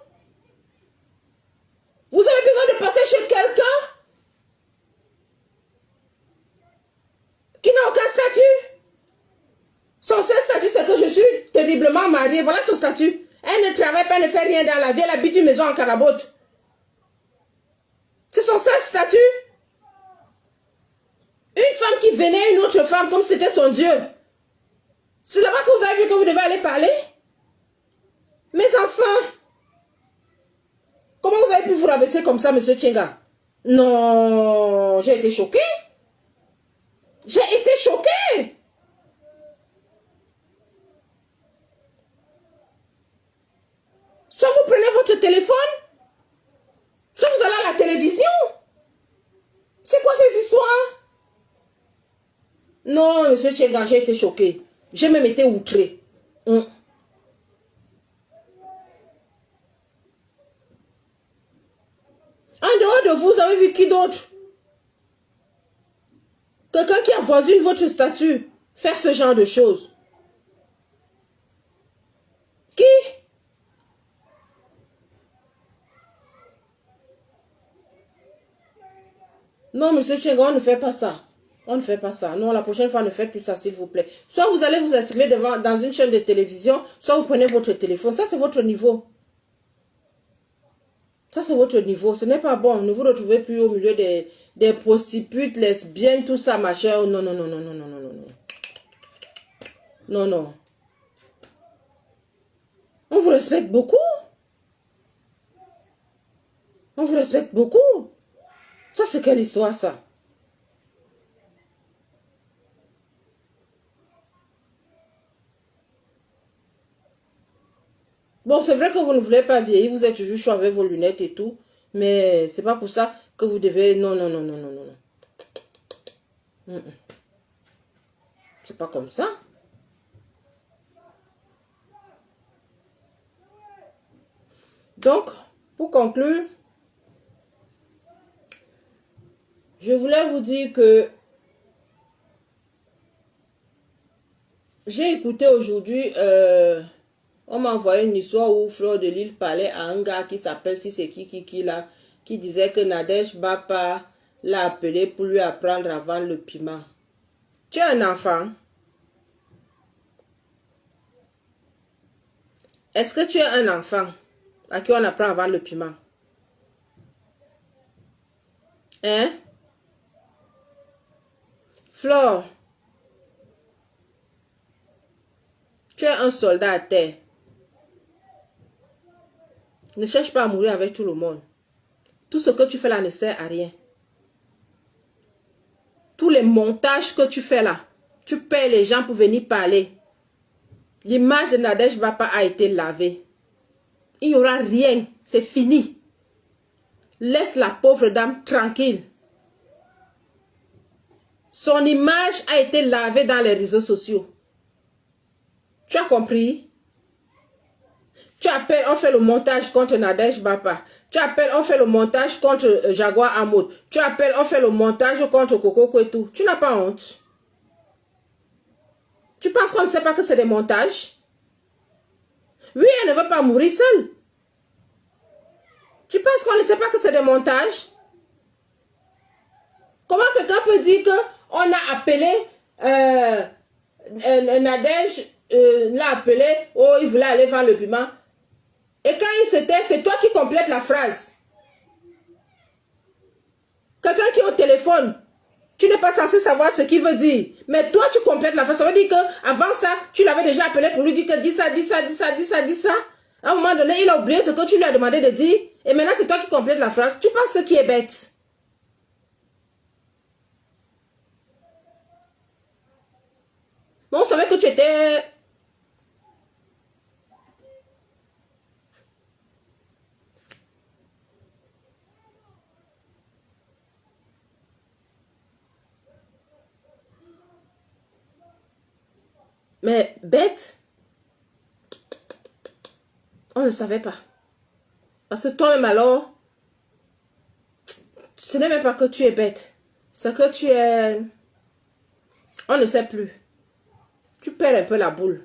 Vous avez besoin de passer chez quelqu'un qui n'a aucun statut. Son seul statut, c'est que je suis terriblement mariée. Voilà son statut. Elle ne travaille pas, elle ne fait rien dans la vie, elle habite une maison en carabote. C'est son seul statut. Une femme qui venait à une autre femme comme si c'était son Dieu. C'est là-bas que vous avez vu que vous devez aller parler? Mes enfants, comment vous avez pu vous rabaisser comme ça, monsieur Tchenga? Non, j'ai été choquée. J'ai été choquée. Soit vous prenez votre téléphone, soit vous allez à la télévision. C'est quoi ces histoires? Non, monsieur Tchenga, j'ai été choquée. J'ai même été outrée. En dehors de vous, vous avez vu qui d'autre? Quelqu'un qui avoisine votre statut, faire ce genre de choses. Qui? Non, monsieur Chenga, on ne fait pas ça. On ne fait pas ça. Non, la prochaine fois, ne faites plus ça, s'il vous plaît. Soit vous allez vous exprimer dans une chaîne de télévision, soit vous prenez votre téléphone. Ça, c'est votre niveau. Ça, c'est votre niveau. Ce n'est pas bon. Ne vous retrouvez plus au milieu des prostituées, lesbiennes, tout ça, machin. Non, non, non, non, non, non, non, non. Non, non. On vous respecte beaucoup. On vous respecte beaucoup. Ça, c'est quelle histoire, ça? Bon, c'est vrai que vous ne voulez pas vieillir, vous êtes toujours chaud avec vos lunettes et tout, mais c'est pas pour ça que vous devez... Non, non, non, non, non, non, non. C'est pas comme ça. Donc, pour conclure, je voulais vous dire que j'ai écouté aujourd'hui, on m'a envoyé une histoire où Fleur de Lille parlait à un gars qui s'appelle, si c'est qui là, qui disait que Nadège Bapa l'a appelé pour lui apprendre à vendre le piment. Tu es un enfant? Est-ce que tu es un enfant à qui on apprend à vendre le piment? Hein? Flore, tu es un soldat à terre. Ne cherche pas à mourir avec tout le monde. Tout ce que tu fais là ne sert à rien. Tous les montages que tu fais là, tu payes les gens pour venir parler. L'image de Nadège Bapa a été lavée. Il n'y aura rien. C'est fini. Laisse la pauvre dame tranquille. Son image a été lavée dans les réseaux sociaux. Tu as compris? Tu appelles, on fait le montage contre Nadège Bapa. Tu appelles, on fait le montage contre Jaguar Amoud. Tu appelles, on fait le montage contre Coco Kwetu. Tu n'as pas honte? Tu penses qu'on ne sait pas que c'est des montages? Oui, elle ne veut pas mourir seule. Tu penses qu'on ne sait pas que c'est des montages? Comment quelqu'un peut dire qu'on a appelé Nadège, l'a appelé, oh, il voulait aller vendre le piment. Et quand il s'était, c'est toi qui complètes la phrase. Quelqu'un qui est au téléphone, tu n'es pas censé savoir ce qu'il veut dire. Mais toi, tu complètes la phrase. Ça veut dire qu'avant ça, tu l'avais déjà appelé pour lui dire que dis ça, dis ça, dis ça, dis ça, dis ça. À un moment donné, il a oublié ce que tu lui as demandé de dire. Et maintenant, c'est toi qui complètes la phrase. Tu penses que qui est bête? Mais on savait que tu étais... Mais bête, on ne savait pas. Parce que toi-même alors, ce n'est même pas que tu es bête. C'est que tu es... On ne sait plus. Tu perds un peu la boule.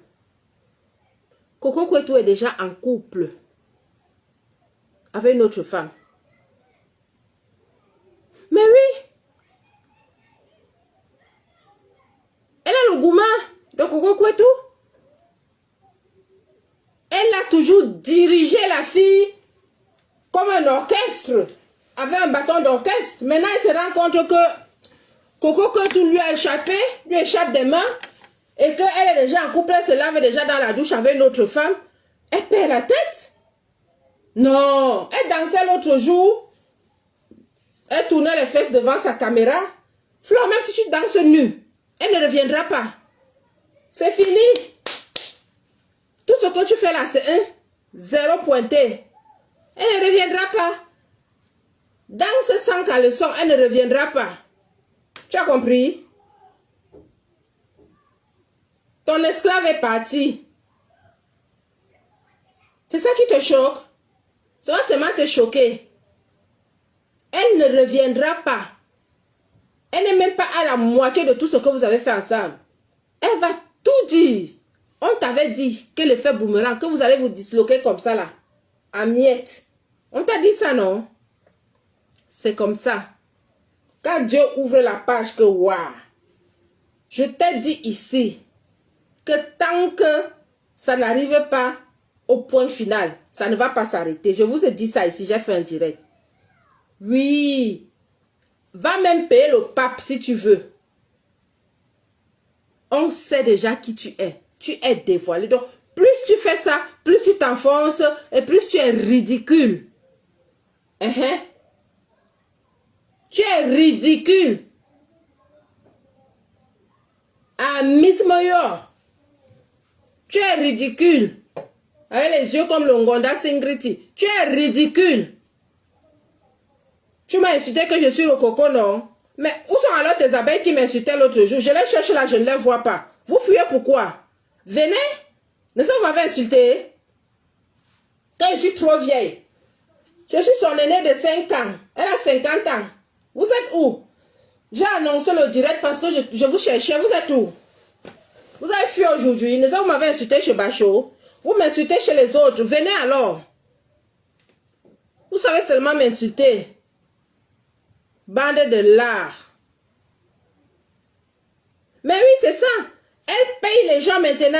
Coco Kwetu est déjà en couple avec une autre femme. Mais oui, elle a le gourmand de Coco Kwetu. Elle a toujours dirigé la fille comme un orchestre, avec un bâton d'orchestre. Maintenant, elle se rend compte que Coco Kwetu lui a échappé, lui échappe des mains, et qu'elle est déjà en couple, elle se lave déjà dans la douche avec une autre femme. Elle perd la tête. Non, elle dansait l'autre jour, elle tournait les fesses devant sa caméra. Flo, même si tu danses nu, elle ne reviendra pas. C'est fini. Tout ce que tu fais là, c'est un zéro pointé. Elle ne reviendra pas. Danse sans caleçon, elle ne reviendra pas. Tu as compris? Ton esclave est parti. C'est ça qui te choque? Ça va seulement te choquer. Elle ne reviendra pas. Elle n'est même pas à la moitié de tout ce que vous avez fait ensemble. Elle va tout dire. On t'avait dit que l'effet boomerang, que vous allez vous disloquer comme ça là, en miettes. On t'a dit ça, non? C'est comme ça. Quand Dieu ouvre la page que, waouh, je t'ai dit ici que tant que ça n'arrive pas au point final, ça ne va pas s'arrêter. Je vous ai dit ça ici, j'ai fait un direct. Oui, va même payer le pape si tu veux. On sait déjà qui tu es. Tu es dévoilé. Donc, plus tu fais ça, plus tu t'enfonces et plus tu es ridicule. Tu es ridicule. Ah, Miss Moyo. Tu es ridicule. Avec les yeux comme le Ngonda Singriti. Tu es ridicule. Tu m'as insulté que je suis le coco, non? Mais où sont alors tes abeilles qui m'insultaient l'autre jour? Je les cherche là, je ne les vois pas. Vous fuyez pourquoi? Venez. Ne ça vous m'avez insulté? Quand je suis trop vieille. Je suis son aînée de 5 ans. Elle a 50 ans. Vous êtes où? J'ai annoncé le direct parce que je vous cherchais. Vous êtes où? Vous avez fui aujourd'hui. Ne ça vous m'avez insulté chez Bachot? Vous m'insultez chez les autres. Venez alors. Vous savez seulement m'insulter. Bande de lard. Mais oui, c'est ça. Elle paye les gens maintenant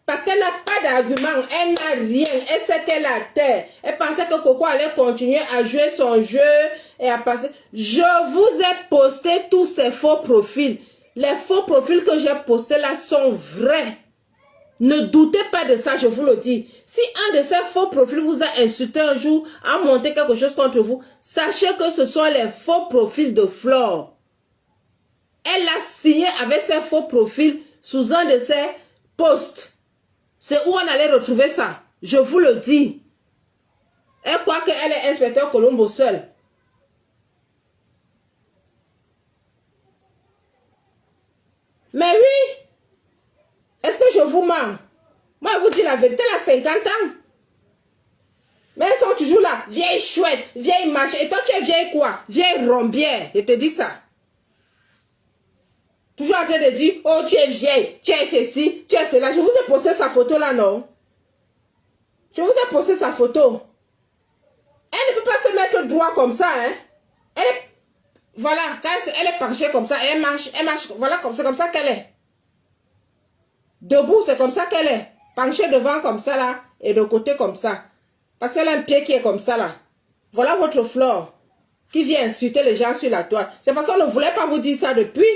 parce qu'elle n'a pas d'argument. Elle n'a rien. Elle sait qu'elle a terre. Elle pensait que Coco allait continuer à jouer son jeu et à passer. Je vous ai posté tous ces faux profils. Les faux profils que j'ai postés là sont vrais. Ne doutez pas de ça, je vous le dis. Si un de ces faux profils vous a insulté un jour, a monté quelque chose contre vous, sachez que ce sont les faux profils de Flore. Elle a signé avec ses faux profils sous un de ses posts. C'est où on allait retrouver ça. Je vous le dis. Elle croit qu'elle est inspecteur Colombo seul. Mais oui. Est-ce que je vous mens? Moi, je vous dis la vérité, elle a 50 ans. Mais elles sont toujours là. Vieille chouette, vieille machin. Et toi, tu es vieille quoi? Vieille rombière. Je te dis ça. Toujours en train de dire, oh, tu es vieille, tu es ceci, tu es cela. Je vous ai posté sa photo là, non? Je vous ai posté sa photo. Elle ne peut pas se mettre droit comme ça, hein? Elle est... Voilà, quand elle est penchée comme ça, elle marche, voilà, c'est comme ça qu'elle est. Debout, c'est comme ça qu'elle est. Penchée devant comme ça là, et de côté comme ça. Parce qu'elle a un pied qui est comme ça là. Voilà votre Flore qui vient insulter les gens sur la toile. C'est parce qu'on ne voulait pas vous dire ça depuis.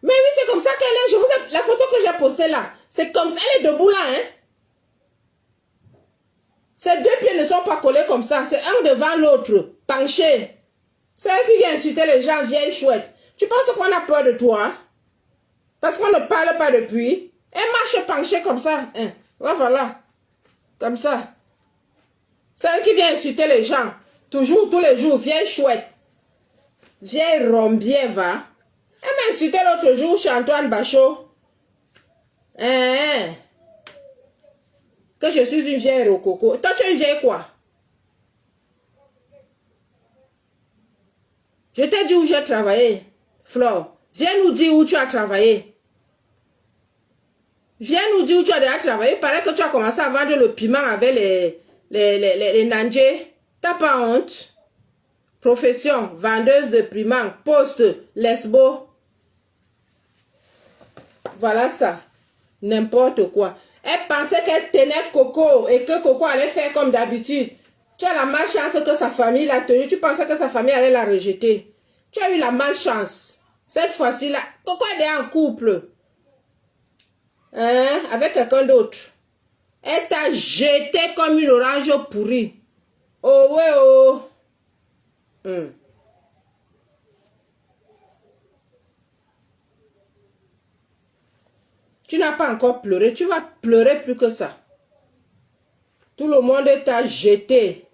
Mais oui, c'est comme ça qu'elle est. Je vous ai... La photo que j'ai postée là, c'est comme ça. Elle est debout là, hein. Ses deux pieds ne sont pas collés comme ça. C'est un devant l'autre, penché. C'est elle qui vient insulter les gens, vieille chouette. Tu penses qu'on a peur de toi? Parce qu'on ne parle pas depuis. Elle marche penchée comme ça. Hein. Voilà. Comme ça. C'est elle qui vient insulter les gens. Toujours, tous les jours. Vieille chouette. Vieille rombière, va. Elle m'a insulté l'autre jour chez Antoine Bachot. Hein? Que je suis une vieille rococo. Toi, tu es une vieille quoi? Je t'ai dit où j'ai travaillé, Flore. Viens nous dire où tu as travaillé. Viens nous dire où tu as déjà travaillé. Il paraît que tu as commencé à vendre le piment avec les nanjés. T'as pas honte? Profession, vendeuse de piment, poste, lesbo. Voilà ça. N'importe quoi. Elle pensait qu'elle tenait Coco et que Coco allait faire comme d'habitude. Tu as la malchance que sa famille l'a tenue. Tu pensais que sa famille allait la rejeter. Tu as eu la malchance. Cette fois-ci là, Coco est en couple. Hein? Avec quelqu'un d'autre. Elle t'a jeté comme une orange pourrie. Oh ouais oh. Tu n'as pas encore pleuré. Tu vas pleurer plus que ça. Tout le monde t'a jeté.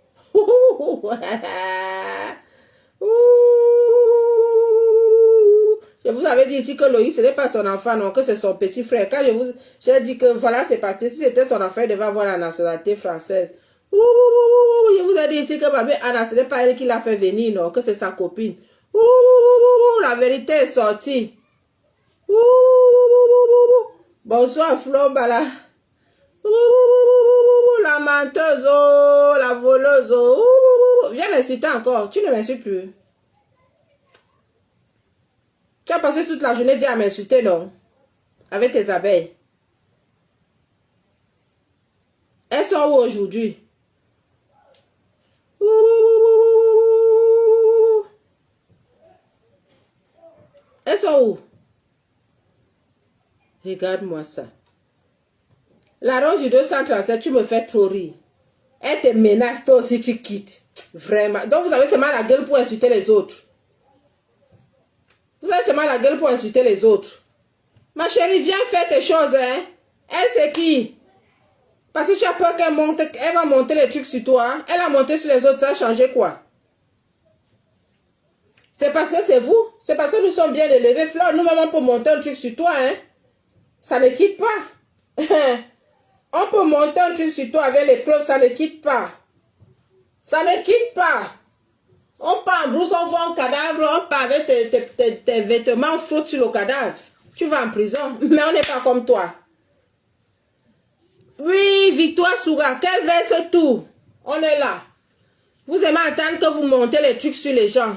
Je vous avais dit ici que Loïs, ce n'est pas son enfant, non, que c'est son petit frère. Quand j'ai dit que voilà, c'est pas, si c'était son enfant, il devait avoir la nationalité française. Je vous ai dit ici que ma mère Anna, ce n'est pas elle qui l'a fait venir, non, que c'est sa copine. La vérité est sortie. Bonsoir Flombala. La menteuse, oh, la voleuse. Oh. Viens m'insulter encore. Tu ne m'insultes plus. Tu as passé toute la journée à m'insulter, non? Avec tes abeilles. Elles sont où aujourd'hui? Elles sont où? Regarde-moi ça. La ronge du 237, tu me fais trop rire. Elle te menace, toi aussi tu quittes. Vraiment. Donc vous avez seulement la gueule pour insulter les autres. Vous avez seulement la gueule pour insulter les autres. Ma chérie, viens faire tes choses, hein. Elle, c'est qui? Parce que tu as peur qu'elle monte, elle va monter les trucs sur toi. Elle a monté sur les autres, ça a changé quoi? C'est parce que c'est vous. C'est parce que nous sommes bien élevés, Fleur. Nous-mêmes, on peut monter un truc sur toi, hein. Ça ne quitte pas. On peut monter un truc sur toi avec les preuves, ça ne quitte pas. Ça ne quitte pas. On part en blouse, on voit un cadavre, on part avec tes vêtements, on saute sur le cadavre. Tu vas en prison, mais on n'est pas comme toi. Oui, Victoire Souga, quel verse tout? On est là. Vous aimez entendre que vous montez les trucs sur les gens.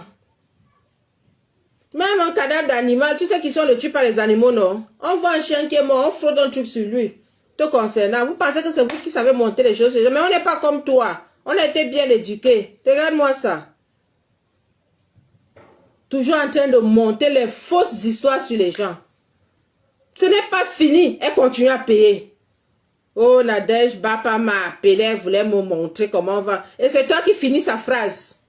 Même un cadavre d'animal, tu sais qu'ils sont le tués par les animaux, non? On voit un chien qui est mort, on fraude un truc sur lui. Te concernant, vous pensez que c'est vous qui savez monter les choses, mais on n'est pas comme toi. On a été bien éduqués. Regarde-moi ça. Toujours en train de monter les fausses histoires sur les gens. Ce n'est pas fini. Elle continue à payer. Oh, Nadège, Bapa m'a appelé, elle voulait me montrer comment on va. Et c'est toi qui finis sa phrase.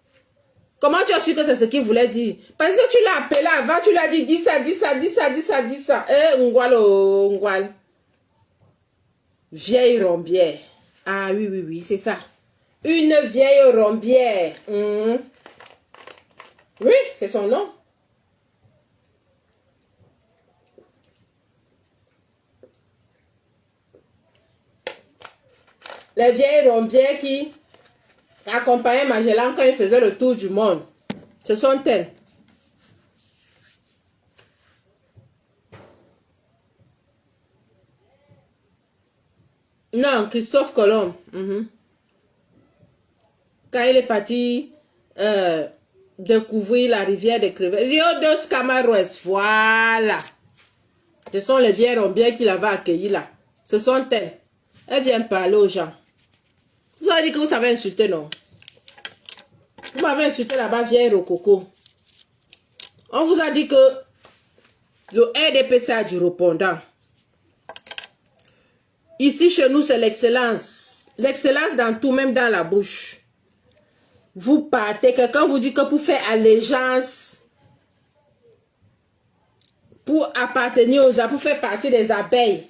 Comment tu as su que c'est ce qu'il voulait dire? Parce que tu l'as appelé avant, tu l'as dit, dis ça, dis ça, dis ça, dis ça, dis ça. Eh, Ngwal. Vieille rombière. Ah oui, oui, oui, c'est ça. Une vieille rombière. Oui, c'est son nom. Les vieilles rombières qui accompagnaient Magellan quand il faisait le tour du monde. Ce sont elles. Non, Christophe Colomb. Quand il est parti découvrir la rivière des crevettes. Rio dos Camaroes, voilà. Ce sont les vieilles rombières qui l'avaient accueilli là. Ce sont elles. Elles viennent parler aux gens. Vous avez dit que vous savez insulter, non? Vous m'avez insulté là-bas, vieille rococo. On vous a dit que le RDPC a du répondant. Ici, chez nous, c'est l'excellence. L'excellence dans tout, même dans la bouche. Vous partez, quelqu'un vous dit que pour faire allégeance, pour appartenir aux abeilles, pour faire partie des abeilles,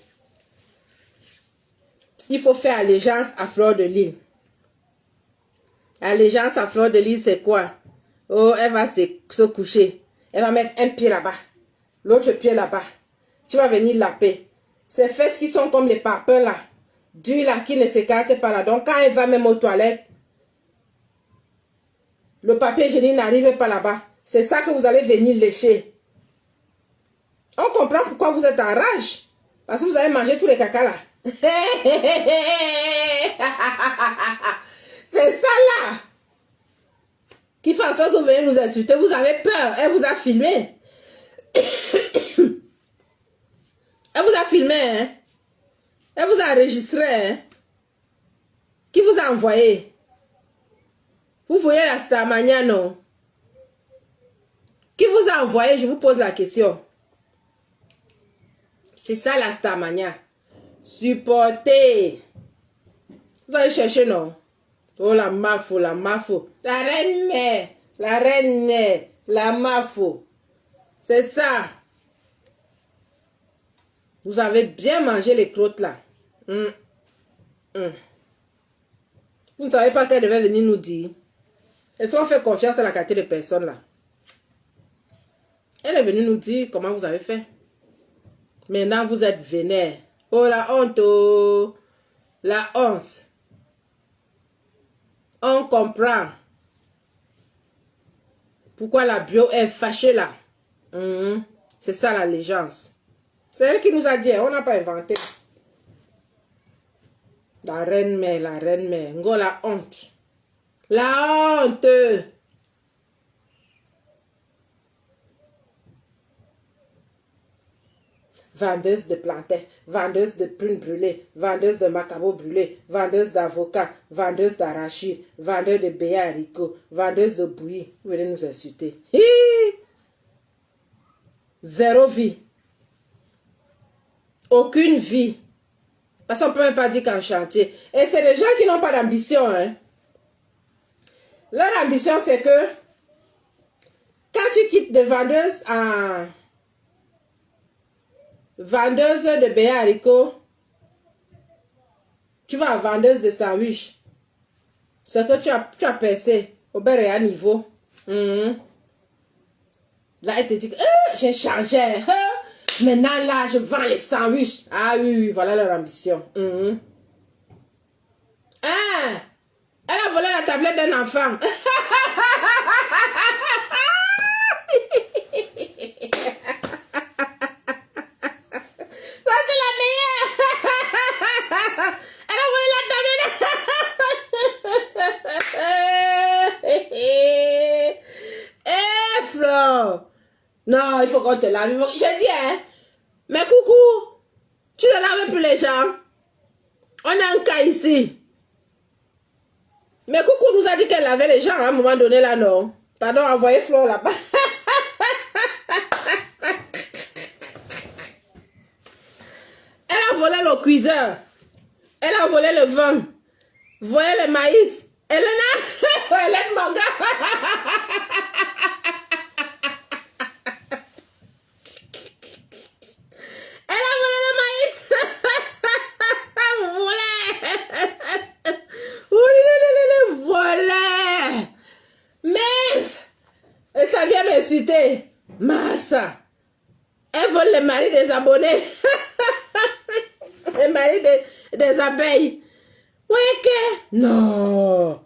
il faut faire allégeance à Fleur de Lys. Allégeance à Fleur de Lys, c'est quoi? Oh, elle va se coucher. Elle va mettre un pied là-bas, l'autre pied là-bas. Tu vas venir laper. Ces fesses qui sont comme les papins là, d'huile là qui ne s'écarte pas là. Donc quand elle va même aux toilettes, le papier hygiénique n'arrive pas là-bas. C'est ça que vous allez venir lécher. On comprend pourquoi vous êtes en rage. Parce que vous avez mangé tous les caca là. C'est ça là qui fait en sorte que vous venez nous insulter. Vous avez peur. Elle vous a filmé. Elle vous a filmé. Hein? Elle vous a enregistré. Hein? Qui vous a envoyé? Vous voyez la Starmania, non? Qui vous a envoyé? Je vous pose la question. C'est ça la Starmania. Supporter. Vous allez chercher, non? Oh, la mafo, la mafo. La reine mère. La reine mère. La mafo. C'est ça. Vous avez bien mangé les crottes là. Vous ne savez pas qu'elle devait venir nous dire. Est-ce qu'on fait confiance à la qualité de personne là? Elle est venue nous dire comment vous avez fait. Maintenant, vous êtes vénère. Oh, la honte. Oh. La honte. On comprend. Pourquoi la bio est fâchée là? C'est ça la légende. C'est elle qui nous a dit, on n'a pas inventé. La reine-mère, la reine-mère. Ngo la honte. La honte. Vendeuse de plantains, vendeuse de prunes brûlées, vendeuse de macabo brûlés, vendeuse d'avocats, vendeuse d'arachide, vendeuse de baies haricots, vendeuse de bouillie. Vous venez nous insulter. Hi! Zéro vie. Aucune vie. Parce qu'on ne peut même pas dire qu'en chantier. Et c'est des gens qui n'ont pas d'ambition. Hein. Leur ambition, c'est que quand tu quittes de vendeuse en vendeuse de baies haricots, tu vas à vendeuse de sandwich. Ce que tu as percé au à niveau. Là, elle te dit que j'ai changé. Maintenant, là, je vends les sandwichs. Ah oui, voilà leur ambition. Ah, elle a volé la tablette d'un enfant. Non, il faut qu'on te lave. Je dis, hein, mais coucou, tu ne laves plus les gens. On a un cas ici. Mais coucou nous a dit qu'elle lavait les gens à un moment donné là, non. Pardon, envoyez Flo là-bas. Elle a volé le cuiseur. Elle a volé le vin. Vous voyez le maïs. Elle a... Elle aime mon gars. Massa. Elle vole les maris des abonnés. Les maris des abeilles. Oui, que? Non.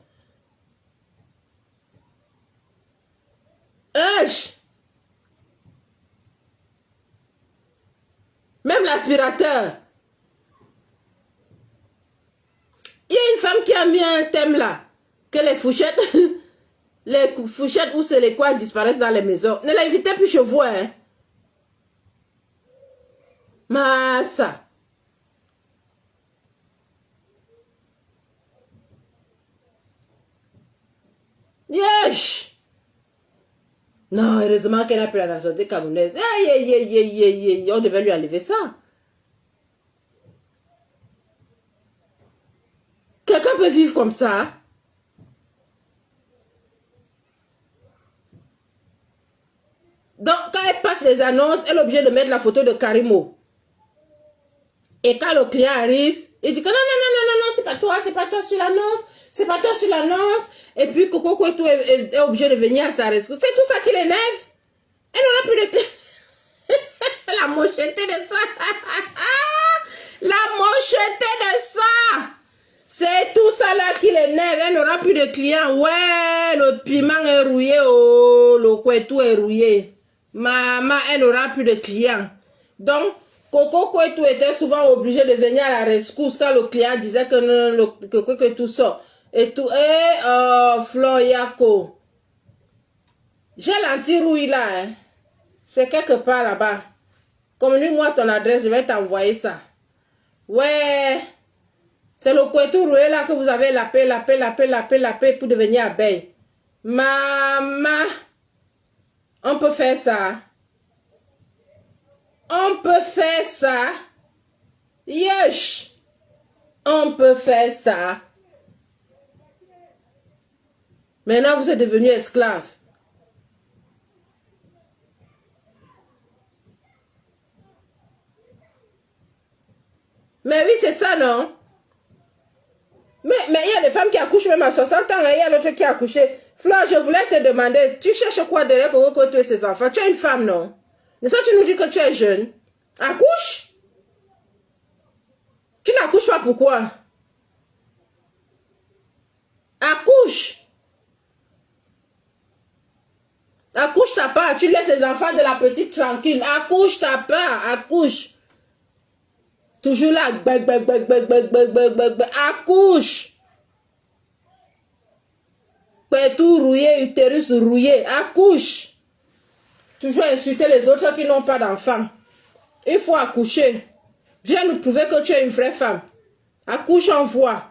Même l'aspirateur. Il y a une femme qui a mis un thème là. Que les fourchettes... Les fourchettes ou c'est les quoi disparaissent dans les maisons. Ne l'invitez plus chez vous, hein. Massa. Yesh. Non, heureusement qu'elle a pris la nationalité camerounaise. On devait lui enlever ça. Quelqu'un peut vivre comme ça? Donc, quand elle passe les annonces, elle est obligée de mettre la photo de Karimo. Et quand le client arrive, il dit que non, c'est pas toi sur l'annonce, c'est pas toi sur l'annonce. Et puis, Coco Kouetou est obligé de venir à sa rescousse. C'est tout ça qui l'énerve. Elle n'aura plus de... La mocheté de ça. La mocheté de ça. C'est tout ça là qui l'énerve. Elle n'aura plus de clients. Ouais, le piment est rouillé. Oh, le Kouetou est rouillé. Maman, elle n'aura plus de clients. Donc, Coco Kouetou était souvent obligé de venir à la rescousse quand le client disait que tout sort. Et tout. Et Floyako. J'ai l'anti-rouille là. Hein. C'est quelque part là-bas. Communique-moi ton adresse, je vais t'envoyer ça. Ouais. C'est le Kouetou rouillé là que vous avez lapé pour devenir abeille. Maman. On peut faire ça. On peut faire ça. Yesh. On peut faire ça. Maintenant, vous êtes devenu esclave. Mais oui, c'est ça, non? Mais il y a des femmes qui accouchent même à 60 ans. Il y a d'autres qui accouchent. Flore, je voulais te demander, tu cherches quoi derrière Coco Kouetou et ses enfants? Tu es une femme, non? Mais ça, tu nous dis que tu es jeune. Accouche? Tu n'accouches pas pourquoi? Accouche. pas. Tu laisses les enfants de la petite tranquille. Accouche, t'as peur. Accouche. Toujours là. Accouche. Tout rouillé, utérus rouillé. Accouche. Toujours insulter les autres qui n'ont pas d'enfants. Il faut accoucher. Viens nous prouver que tu es une vraie femme. Accouche, on voit.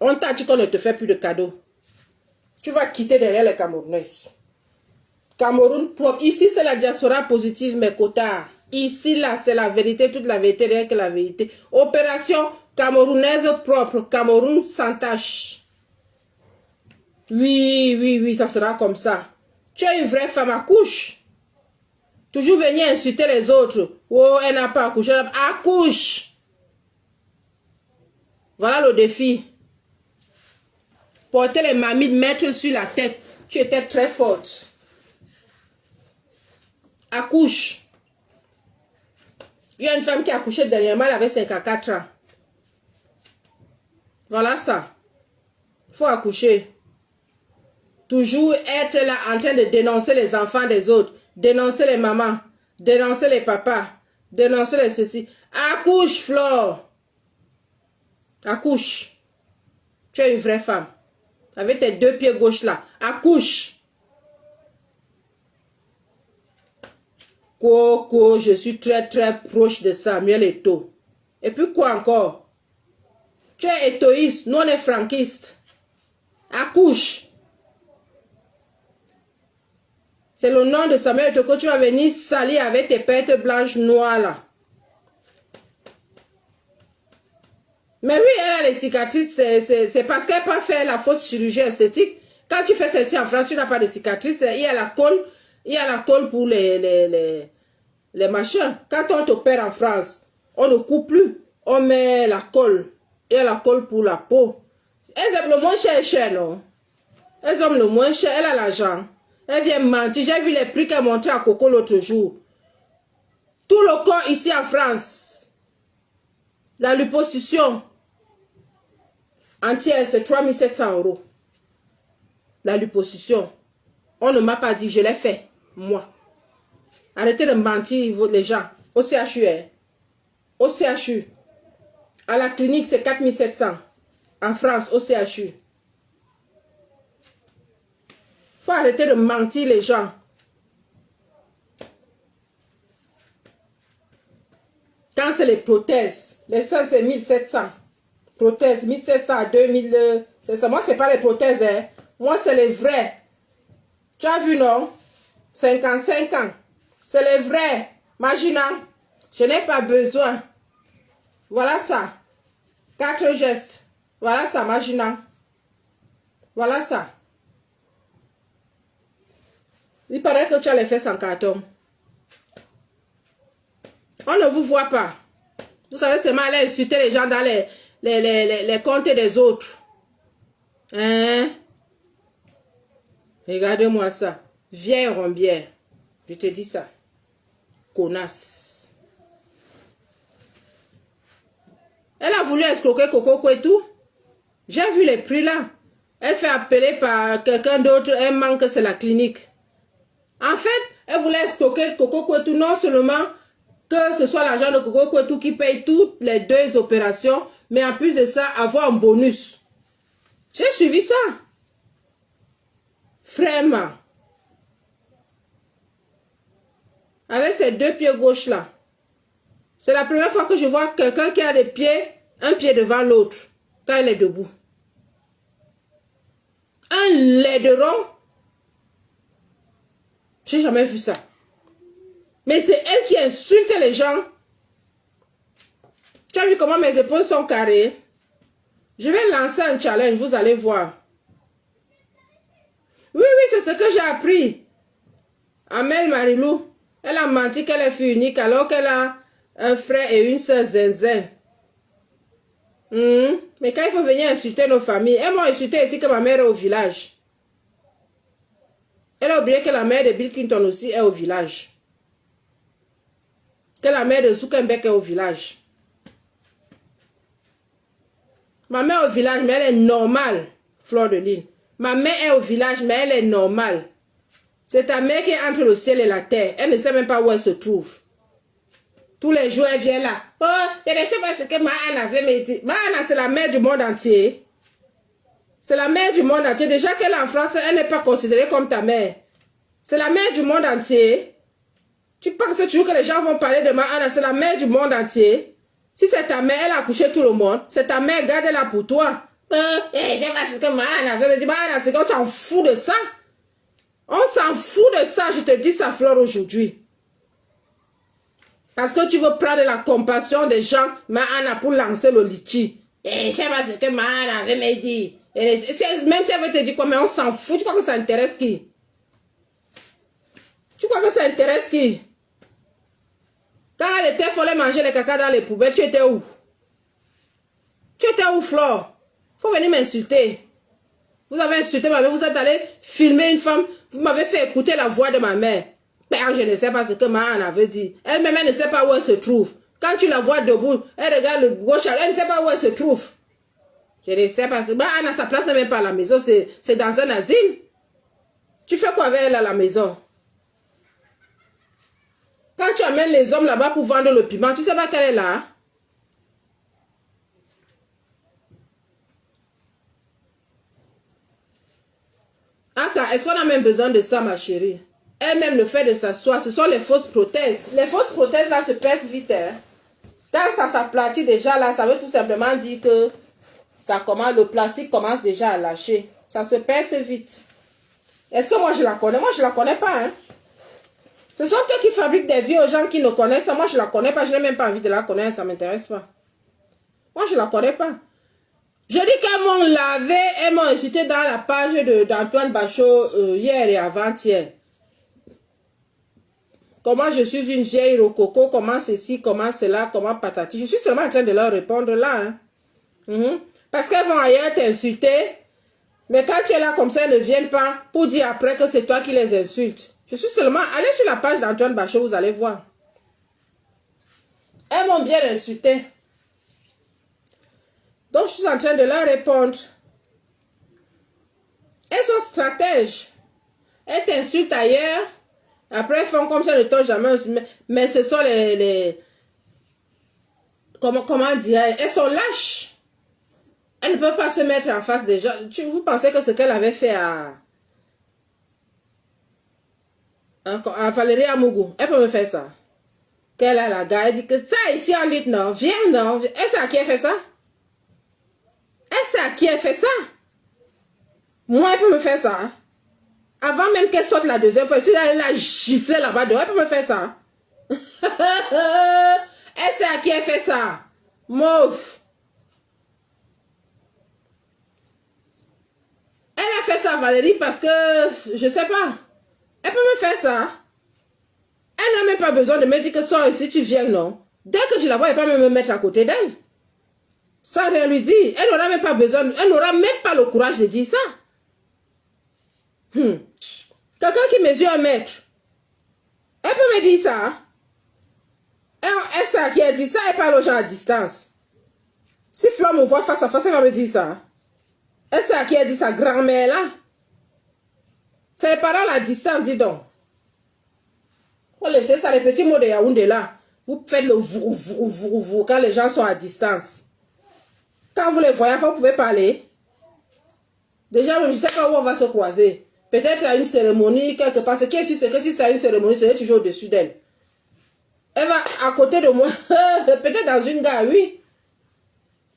On t'a dit qu'on ne te fait plus de cadeaux. Tu vas quitter derrière les Camerounais. Cameroun propre. Ici, c'est la diaspora positive, mes cotards. Ici, là, c'est la vérité, toute la vérité, rien que la vérité. Opération camerounaise propre. Cameroun sans tâche. Oui, ça sera comme ça. Tu es une vraie femme, accouche. Toujours venir insulter les autres. Oh, elle n'a pas accouché. Accouche. Voilà le défi. Porter les mamies, mettre sur la tête. Tu étais très forte. Accouche. Il y a une femme qui a accouché dernièrement, elle avait 54 ans. Voilà ça. Il faut accoucher. Toujours être là en train de dénoncer les enfants des autres. Dénoncer les mamans. Dénoncer les papas. Dénoncer les ceci. Accouche, Flore. Accouche. Tu es une vraie femme. Avec tes deux pieds gauche là. Accouche. Coco, je suis très proche de Samuel Eto'o. Et puis quoi encore? Tu es étoïste, nous on est franquiste. Accouche. C'est le nom de Samuel Eto'o que tu vas venir salir avec tes pertes blanches noires là. Mais oui, elle a les cicatrices, c'est parce qu'elle n'a pas fait la fausse chirurgie esthétique. Quand tu fais celle-ci en France, tu n'as pas de cicatrices. Il y a la colle pour les machins. Quand on t'opère en France, on ne coupe plus. On met la colle. Il y a la colle pour la peau. Elles aiment le moins cher, non? Elles aiment le moins cher, elle a l'argent. Elle vient mentir. J'ai vu les prix qu'elle montrait à Coco l'autre jour. Tout le corps ici en France. La liposuction entière, c'est 3700 €. La liposuction. On ne m'a pas dit, je l'ai fait, moi. Arrêtez de mentir, les gens. Au CHU, hein. Au CHU. À la clinique, c'est 4700. En France, au CHU. Faut arrêter de mentir, les gens. Quand c'est les prothèses, les seins, c'est 1700. Prothèses, 1700 à 2000. Moi, c'est pas les prothèses, hein. Moi, c'est les vrais. Tu as vu, non? 55 ans. C'est les vrais. Magina. Je n'ai pas besoin. Voilà ça. 4 gestes. Voilà ça, Magina. Voilà ça. Il paraît que tu as les fesses en carton. On ne vous voit pas. Vous savez, c'est mal à insulter les gens dans les comptes des autres. Hein? Regardez-moi ça. Vieille rombière. Je te dis ça. Connasse. Elle a voulu escroquer Coco et tout. J'ai vu les prix là. Elle fait appeler par quelqu'un d'autre. Elle manque, c'est la clinique. En fait, elle voulait escroquer Coco et tout. Non seulement que ce soit l'agent de Coco et tout qui paye toutes les 2 opérations. Mais en plus de ça, avoir un bonus. J'ai suivi ça. Vraiment. Avec ses 2 pieds gauche là. C'est la première fois que je vois quelqu'un qui a des pieds, un pied devant l'autre, quand elle est debout. Un laideron. J'ai jamais vu ça. Mais c'est elle qui insulte les gens. Tu as vu comment mes épaules sont carrées? Je vais lancer un challenge, vous allez voir. Oui, c'est ce que j'ai appris. Amel Marilou, elle a menti qu'elle est fille unique alors qu'elle a un frère et une soeur zinzin. Mais quand il faut venir insulter nos familles, elles m'ont insulté ici que ma mère est au village. Elle a oublié que la mère de Bill Clinton aussi est au village. Que la mère de Zuckerberg est au village. Ma mère est au village, mais elle est normale, Fleur de Lys. Ma mère est au village, mais elle est normale. C'est ta mère qui est entre le ciel et la terre. Elle ne sait même pas où elle se trouve. Tous les jours, elle vient là. Oh, je ne sais pas ce que Mahana avait dit. Mahana, c'est la mère du monde entier. C'est la mère du monde entier. Déjà qu'elle est en France, elle n'est pas considérée comme ta mère. C'est la mère du monde entier. Tu penses toujours que les gens vont parler de Mahana, c'est la mère du monde entier. Si c'est ta mère, elle a accouché tout le monde. C'est ta mère, garde-la pour toi. Je sais pas ce que Mahana avait dit. Mahana, c'est qu'on s'en fout de ça. On s'en fout de ça, je te dis ça, Flore, aujourd'hui. Parce que tu veux prendre la compassion des gens, Mahana, pour lancer le litchi. Je sais pas ce que Mahana avait me dit. Même si elle veut te dire quoi, mais on s'en fout. Tu crois que ça intéresse qui? Tu crois que ça intéresse qui? Quand elle était folle manger les caca dans les poubelles, tu étais où? Tu étais où, Flore? Faut venir m'insulter. Vous avez insulté ma mère, vous êtes allé filmer une femme, vous m'avez fait écouter la voix de ma mère. Père, je ne sais pas ce que ma mère avait dit. Elle-même, elle ne sait pas où elle se trouve. Quand tu la vois debout, elle regarde le gauche, elle ne sait pas où elle se trouve. Je ne sais pas. Anna, sa place n'est même pas à la maison, c'est dans un asile. Tu fais quoi avec elle à la maison? Quand tu amènes les hommes là-bas pour vendre le piment, tu sais pas qu'elle est là? Aka, est-ce qu'on a même besoin de ça, ma chérie? Elle-même, le fait de s'asseoir, ce sont les fausses prothèses. Les fausses prothèses, là, se pèsent vite. Hein? Quand ça s'aplatit déjà, là, ça veut tout simplement dire que ça commence, le plastique commence déjà à lâcher. Ça se pèse vite. Est-ce que moi, je la connais? Moi, je la connais pas. Hein? Ce sont eux qui fabriquent des vies aux gens qui ne connaissent. Moi, je la connais pas. Je n'ai même pas envie de la connaître. Ça m'intéresse pas. Moi, je la connais pas. Je dis qu'elles m'ont lavé, elles m'ont insulté dans la page d'Antoine Bachot hier et avant-hier. Comment je suis une vieille rococo, comment ceci, comment cela, comment patati. Je suis seulement en train de leur répondre là. Hein. Parce qu'elles vont ailleurs t'insulter. Mais quand tu es là comme ça, elles ne viennent pas pour dire après que c'est toi qui les insultes. Je suis seulement... Allez sur la page d'Antoine Bachot, vous allez voir. Elles m'ont bien insulté. Donc, je suis en train de leur répondre. Elles sont stratèges. Elles t'insultent ailleurs. Après, elles font comme ça, elles ne t'ont jamais... Mais ce sont les comment dire? Elles sont lâches. Elles ne peuvent pas se mettre en face des gens. Vous pensez que ce qu'elle avait fait à Valérie Amougou, elle peut me faire ça? Qu'elle a la gare, elle dit que ça ici en lit, non, viens, non. Elle sait à qui elle fait ça? Elle sait à qui elle fait ça? Moi, elle peut me faire ça. Avant même qu'elle sorte la deuxième fois, si elle a giflé là-bas dehors, elle peut me faire ça. Elle sait à qui elle fait ça. Mauve. Elle a fait ça à Valérie parce que, je sais pas. Elle peut me faire ça. Elle n'a même pas besoin de me dire que sors ici, tu viens, non. Dès que je la vois, elle peut même me mettre à côté d'elle. Sans rien lui dire. Elle n'aura même pas besoin, elle n'aura même pas le courage de dire ça. Quelqu'un qui mesure 1 mètre. Elle peut me dire ça. Elle sait à qui elle dit ça, elle parle aux gens à distance. Si Flore me voit face à face, elle va me dire ça. Elle sait à qui elle dit sa grand-mère là. C'est les parents à distance, dis donc. Faut laisser ça, les petits mots de Yaoundé là. Vous faites le vous quand les gens sont à distance. Quand vous les voyez, vous pouvez parler. Déjà, je ne sais pas où on va se croiser. Peut-être à une cérémonie, quelque part. Ce qui est sûr, c'est que si c'est une cérémonie, c'est toujours au-dessus d'elle. Elle va à côté de moi. Peut-être dans une gare, oui.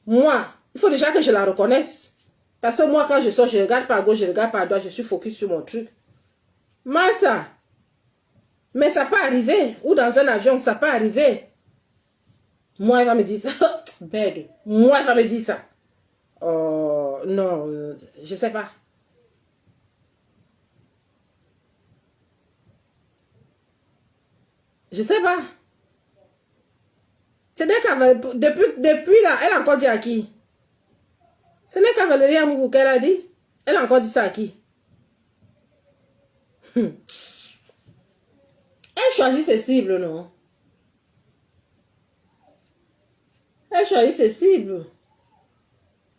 Moi, il faut déjà que je la reconnaisse. Parce que moi, quand je sors, je ne regarde pas à gauche, je ne regarde pas à droite, je suis focus sur mon truc. Moi, ça. Mais ça peut arriver. Ou dans un avion, ça peut arriver. Moi, elle va me dire ça. Bête. Moi, elle va me dire ça. Oh, non, je sais pas. Je sais pas. C'est dès depuis là, elle a encore dit à qui? Ce n'est qu'à Valérie Amougou qu'elle a dit. Elle a encore dit ça à qui? Elle choisit ses cibles, non? Elle choisit ses cibles.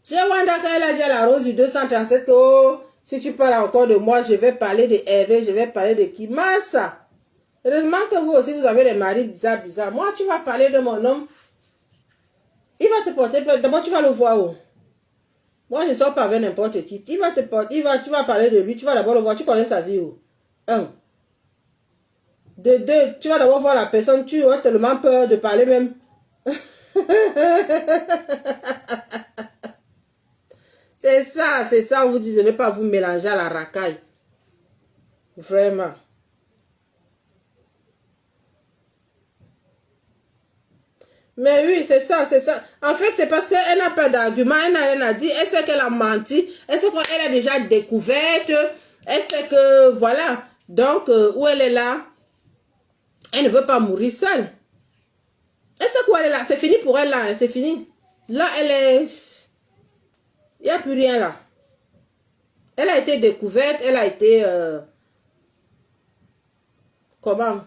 J'ai Wanda quand elle a dit à la Rose du 237 que oh, Si tu parles encore de moi, je vais parler de Hervé, je vais parler de qui? Massa. Heureusement que vous aussi, vous avez des maris bizarres. Moi, tu vas parler de mon homme. Il va te porter plainte. D'abord, tu vas le voir où? Moi, je ne sors pas avec n'importe qui. Tu vas parler de lui. Tu vas d'abord le voir. Tu connais sa vie où? Un. De deux, tu vas d'abord voir la personne. Tu as tellement peur de parler même. C'est ça, on vous dit de ne pas vous mélanger à la racaille. Vraiment. Mais oui, c'est ça. En fait, c'est parce qu'elle n'a pas d'argument, elle n'a rien à dire, elle sait qu'elle a menti, elle sait qu'elle a déjà découverte, elle sait que, voilà. Donc, où elle est là, elle ne veut pas mourir seule. Elle sait où elle est là, c'est fini pour elle là, hein, c'est fini. Là, elle est... Il n'y a plus rien là. Elle a été découverte, elle a été... Comment?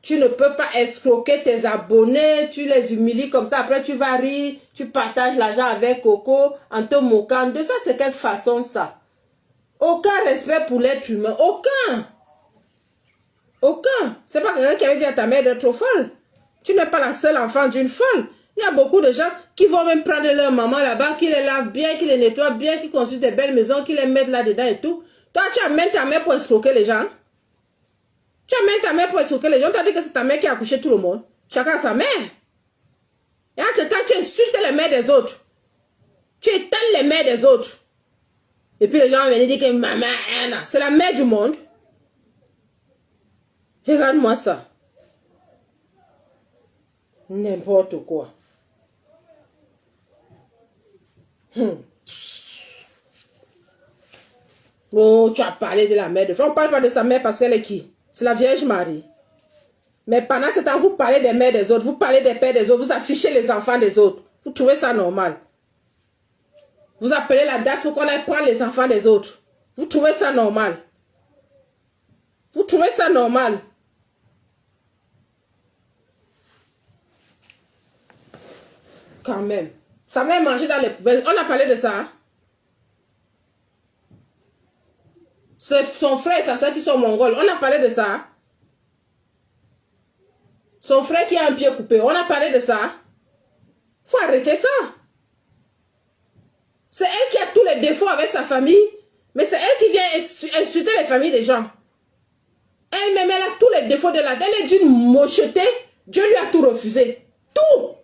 Tu ne peux pas escroquer tes abonnés, tu les humilies comme ça, après tu vas rire, tu partages l'argent avec Coco en te moquant de ça. C'est quelle façon ça? Aucun respect pour l'être humain, aucun. Aucun. C'est pas quelqu'un qui avait dit à ta mère d'être trop folle. Tu n'es pas la seule enfant d'une folle. Il y a beaucoup de gens qui vont même prendre leur maman là-bas, qui les lavent bien, qui les nettoient bien, qui construisent des belles maisons, qui les mettent là-dedans et tout. Toi, tu amènes ta mère pour escroquer les gens. Tu amènes ta mère pour escroquer les gens. Tu as dit que c'est ta mère qui a accouché tout le monde. Chacun a sa mère. Et entre-temps, tu insultes les mères des autres. Tu étales les mères des autres. Et puis les gens viennent dire que maman, Anna, c'est la mère du monde. Regarde-moi ça. N'importe quoi. Oh, tu as parlé de la mère de... On ne parle pas de sa mère parce qu'elle est qui? C'est la Vierge Marie. Mais pendant ce temps, vous parlez des mères des autres, vous parlez des pères des autres, vous affichez les enfants des autres. Vous trouvez ça normal? Vous appelez la DAS pour qu'on aille prendre les enfants des autres. Vous trouvez ça normal? Vous trouvez ça normal? Quand même. Sa mère mangeait dans les poubelles. On a parlé de ça. Hein? C'est son frère et sa soeur qui sont mongols. On a parlé de ça. Hein? Son frère qui a un pied coupé. On a parlé de ça. Faut arrêter ça. C'est elle qui a tous les défauts avec sa famille. Mais c'est elle qui vient insulter les familles des gens. Elle-même, elle a tous les défauts de la... Elle est d'une mocheté. Dieu lui a tout refusé. Tout.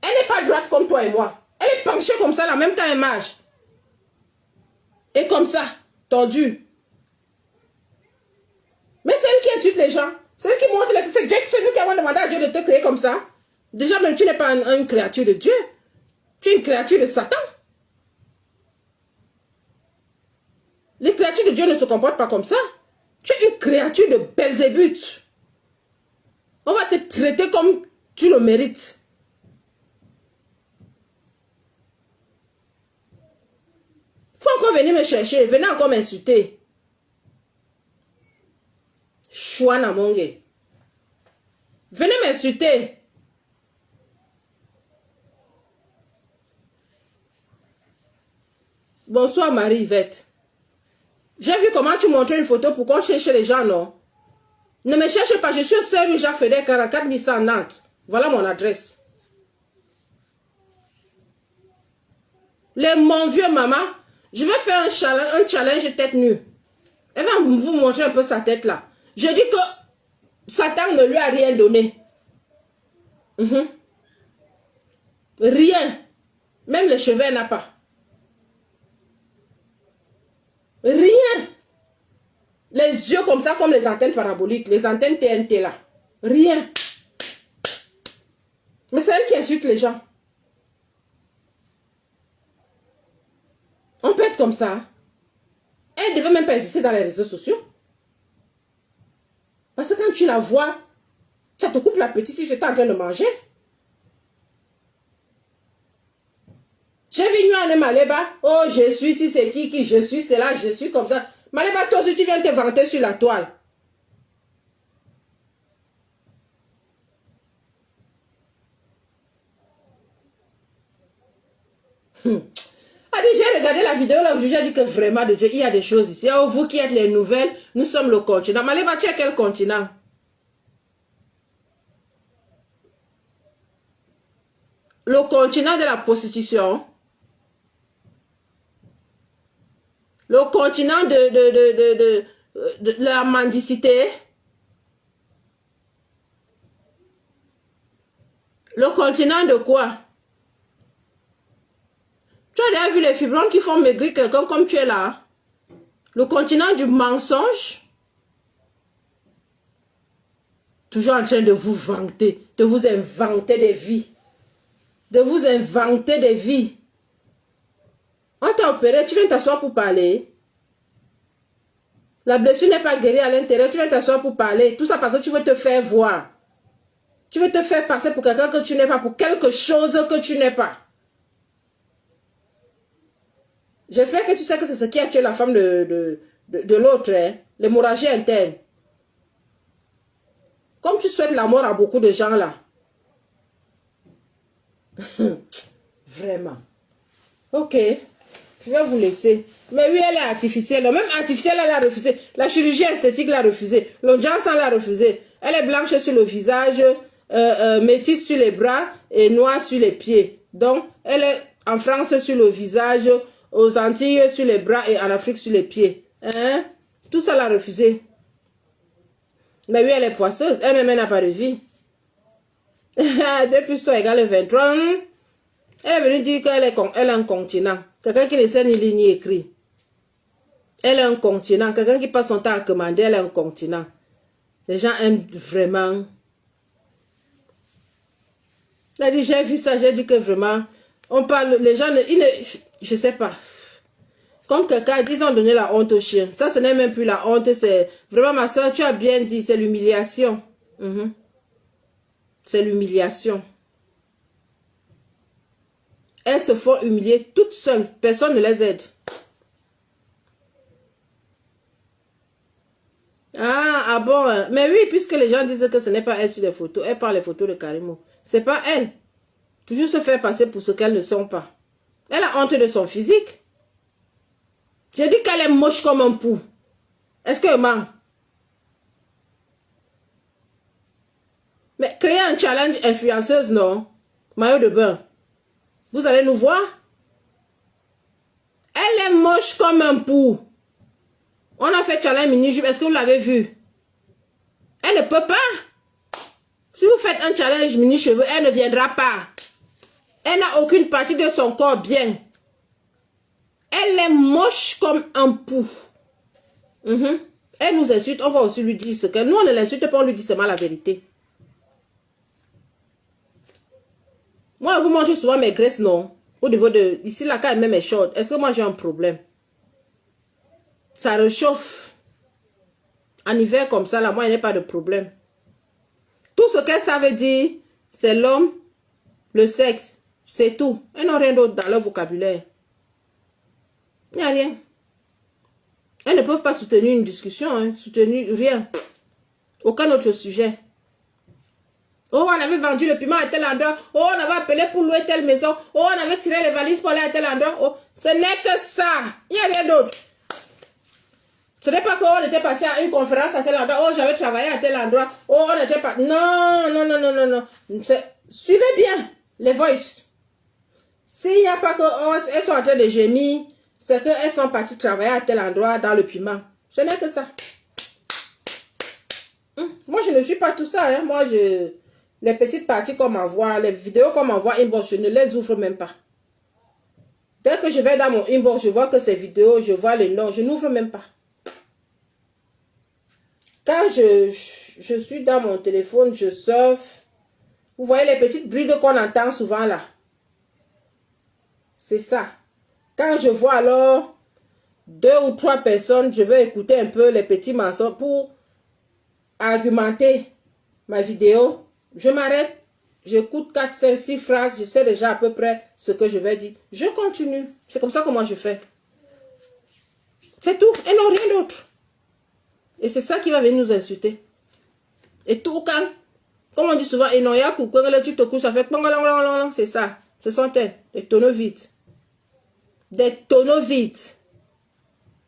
Elle n'est pas droite comme toi et moi. Elle est penchée comme ça, la même temps elle marche. Et comme ça, tordue. Mais c'est elle qui insulte les gens. C'est elle qui montre les... C'est nous qui avons demandé à Dieu de te créer comme ça. Déjà, même tu n'es pas une créature de Dieu. Tu es une créature de Satan. Les créatures de Dieu ne se comportent pas comme ça. Tu es une créature de Belzébuth. On va te traiter comme tu le mérites. Faut encore venir me chercher. Venez encore m'insulter. Chouana Monge. Venez m'insulter. Bonsoir Marie-Yvette. J'ai vu comment tu montrais une photo pour qu'on cherche les gens, non? Ne me cherche pas, je suis au CER rue Jacques Fédère, 44 100 Nantes. Voilà mon adresse. Mon vieux maman, je vais faire un challenge tête nue. Elle va vous montrer un peu sa tête là. Je dis que Satan ne lui a rien donné. Rien. Même les cheveux, elle n'a pas. Rien. Les yeux comme ça, comme les antennes paraboliques, les antennes TNT là. Rien. Mais c'est elle qui insulte les gens. On peut être comme ça. Elle ne devait même pas exister dans les réseaux sociaux. Parce que quand tu la vois, ça te coupe l'appétit si j'étais en train de manger. J'ai vu Nyane Maleba. Oh, je suis, si c'est qui je suis, c'est là, je suis comme ça. Maleba, toi aussi, tu viens te vanter sur la toile. regardé la vidéo, là, j'ai dit que vraiment, de Dieu, il y a des choses ici. Oh, vous qui êtes les nouvelles, nous sommes le continent. Malema, tu es quel continent? Le continent de la prostitution. Le continent de la mendicité. Le continent de quoi? Tu as déjà vu les fibromes qui font maigrir quelqu'un comme tu es là? Le continent du mensonge? Toujours en train de vous vanter, de vous inventer des vies. De vous inventer des vies. On t'a opéré, tu viens t'asseoir pour parler. La blessure n'est pas guérie à l'intérieur, tu viens t'asseoir pour parler. Tout ça parce que tu veux te faire voir. Tu veux te faire passer pour quelqu'un que tu n'es pas, pour quelque chose que tu n'es pas. J'espère que tu sais que c'est ce qui a tué la femme de l'autre, hein? L'hémorragie interne. Comme tu souhaites la mort à beaucoup de gens là. Vraiment. Ok. Je vais vous laisser. Mais oui, elle est artificielle. Même artificielle, elle a refusé. La chirurgie esthétique l'a refusé. L'onjansan l'a refusé. Elle est blanche sur le visage, métisse sur les bras et noire sur les pieds. Donc, elle est en France sur le visage, aux Antilles sur les bras et en Afrique sur les pieds. Hein? Tout ça l'a refusé. Mais oui, elle est poisseuse. Elle-même, elle n'a pas de vie. 2 plus 3 égale 23. Elle est venue dire qu'elle est un continent. Quelqu'un qui ne sait ni lire ni écrire. Elle est un continent. Quelqu'un qui passe son temps à commander, elle est un continent. Les gens aiment vraiment. Elle a dit, j'ai vu ça, j'ai dit que vraiment, on parle, les gens, je sais pas. Comme quelqu'un dit, ils ont donné la honte au chien. Ça, ce n'est même plus la honte, c'est vraiment, ma soeur, tu as bien dit, c'est l'humiliation. C'est l'humiliation. Elles se font humilier toutes seules. Personne ne les aide. Ah bon. Mais oui, puisque les gens disent que ce n'est pas elle sur les photos. Elle prend les photos de Karimo. C'est pas elle. Toujours se faire passer pour ce qu'elles ne sont pas. Elle a honte de son physique. J'ai dit qu'elle est moche comme un pou. Est-ce que ment? Mais créer un challenge influenceuse, non? Maillot de bain. Vous allez nous voir? Elle est moche comme un pou. On a fait challenge mini-jupe. Est-ce que vous l'avez vu? Elle ne peut pas. Si vous faites un challenge mini-cheveux, elle ne viendra pas. Elle n'a aucune partie de son corps bien. Elle est moche comme un pou. Elle nous insulte. On va aussi lui dire ce qu'elle... Nous, on ne l'insulte pas, on lui dit seulement la vérité. Moi, je vous montre souvent mes graisses, non? Au niveau de... Ici, la caille même est chaude. Est-ce que moi, j'ai un problème? Ça réchauffe. En hiver comme ça, là, moi, il n'y a pas de problème. Tout ce qu'elles savent dire, c'est l'homme, le sexe. C'est tout. Elles n'ont rien d'autre dans leur vocabulaire. Il n'y a rien. Elles ne peuvent pas soutenir une discussion, hein, soutenir rien. Aucun autre sujet. Oh, on avait vendu le piment à tel endroit. Oh, on avait appelé pour louer telle maison. Oh, on avait tiré les valises pour aller à tel endroit. Oh, ce n'est que ça. Il n'y a rien d'autre. Ce n'est pas qu'on était parti à une conférence à tel endroit. Oh, j'avais travaillé à tel endroit. Oh, on n'était pas... Non, non, non, non, non, non. Suivez bien les voices. S'il n'y a pas que... Oh, elles sont en train de gémir, c'est qu'elles sont parties travailler à tel endroit dans le piment. Ce n'est que ça. Moi, je ne suis pas tout ça. Hein. Moi, les petites parties qu'on m'envoie, les vidéos qu'on m'envoie inbox, je ne les ouvre même pas. Dès que je vais dans mon inbox, je vois que ces vidéos, je vois les noms, je n'ouvre même pas. Quand je suis dans mon téléphone, je surfe. Vous voyez les petites brides qu'on entend souvent là. C'est ça. Quand je vois alors 2 ou 3 personnes, je vais écouter un peu les petits mensonges pour argumenter ma vidéo. Je m'arrête. J'écoute 4, 5, 6 phrases. Je sais déjà à peu près ce que je vais dire. Je continue. C'est comme ça que moi je fais. C'est tout. Et non, rien d'autre. Et c'est ça qui va venir nous insulter. Et tout quand, comme on dit souvent, et non, il y a tu te couches, ça fait c'est ça. Ce sont elles, les tonneaux vides. Des tonneaux vides.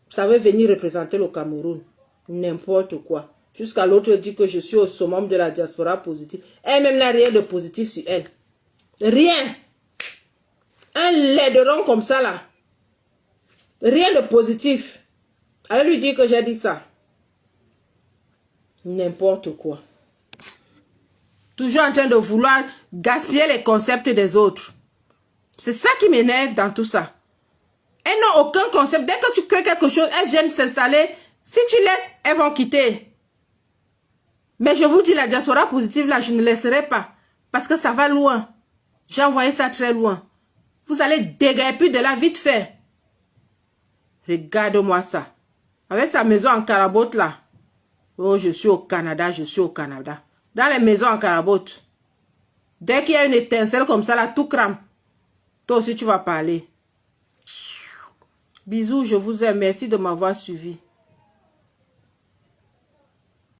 Ça veut venir représenter le Cameroun. N'importe quoi. Jusqu'à l'autre dit que je suis au summum de la diaspora positive. Elle-même n'a rien de positif sur elle. Rien. Un laideron comme ça là. Rien de positif. Allez lui dire que j'ai dit ça. N'importe quoi. Toujours en train de vouloir gaspiller les concepts des autres. C'est ça qui m'énerve dans tout ça. Elles n'ont aucun concept. Dès que tu crées quelque chose, elles viennent s'installer. Si tu laisses, elles vont quitter. Mais je vous dis, la diaspora positive, là, je ne laisserai pas. Parce que ça va loin. J'ai envoyé ça très loin. Vous allez déguerpir de la vite fait. Regarde-moi ça. Avec sa maison en carabote, là. Oh, je suis au Canada, je suis au Canada. Dans les maisons en carabote. Dès qu'il y a une étincelle comme ça, là, tout crame. Toi aussi, tu vas parler. Bisous, je vous aime. Merci de m'avoir suivi.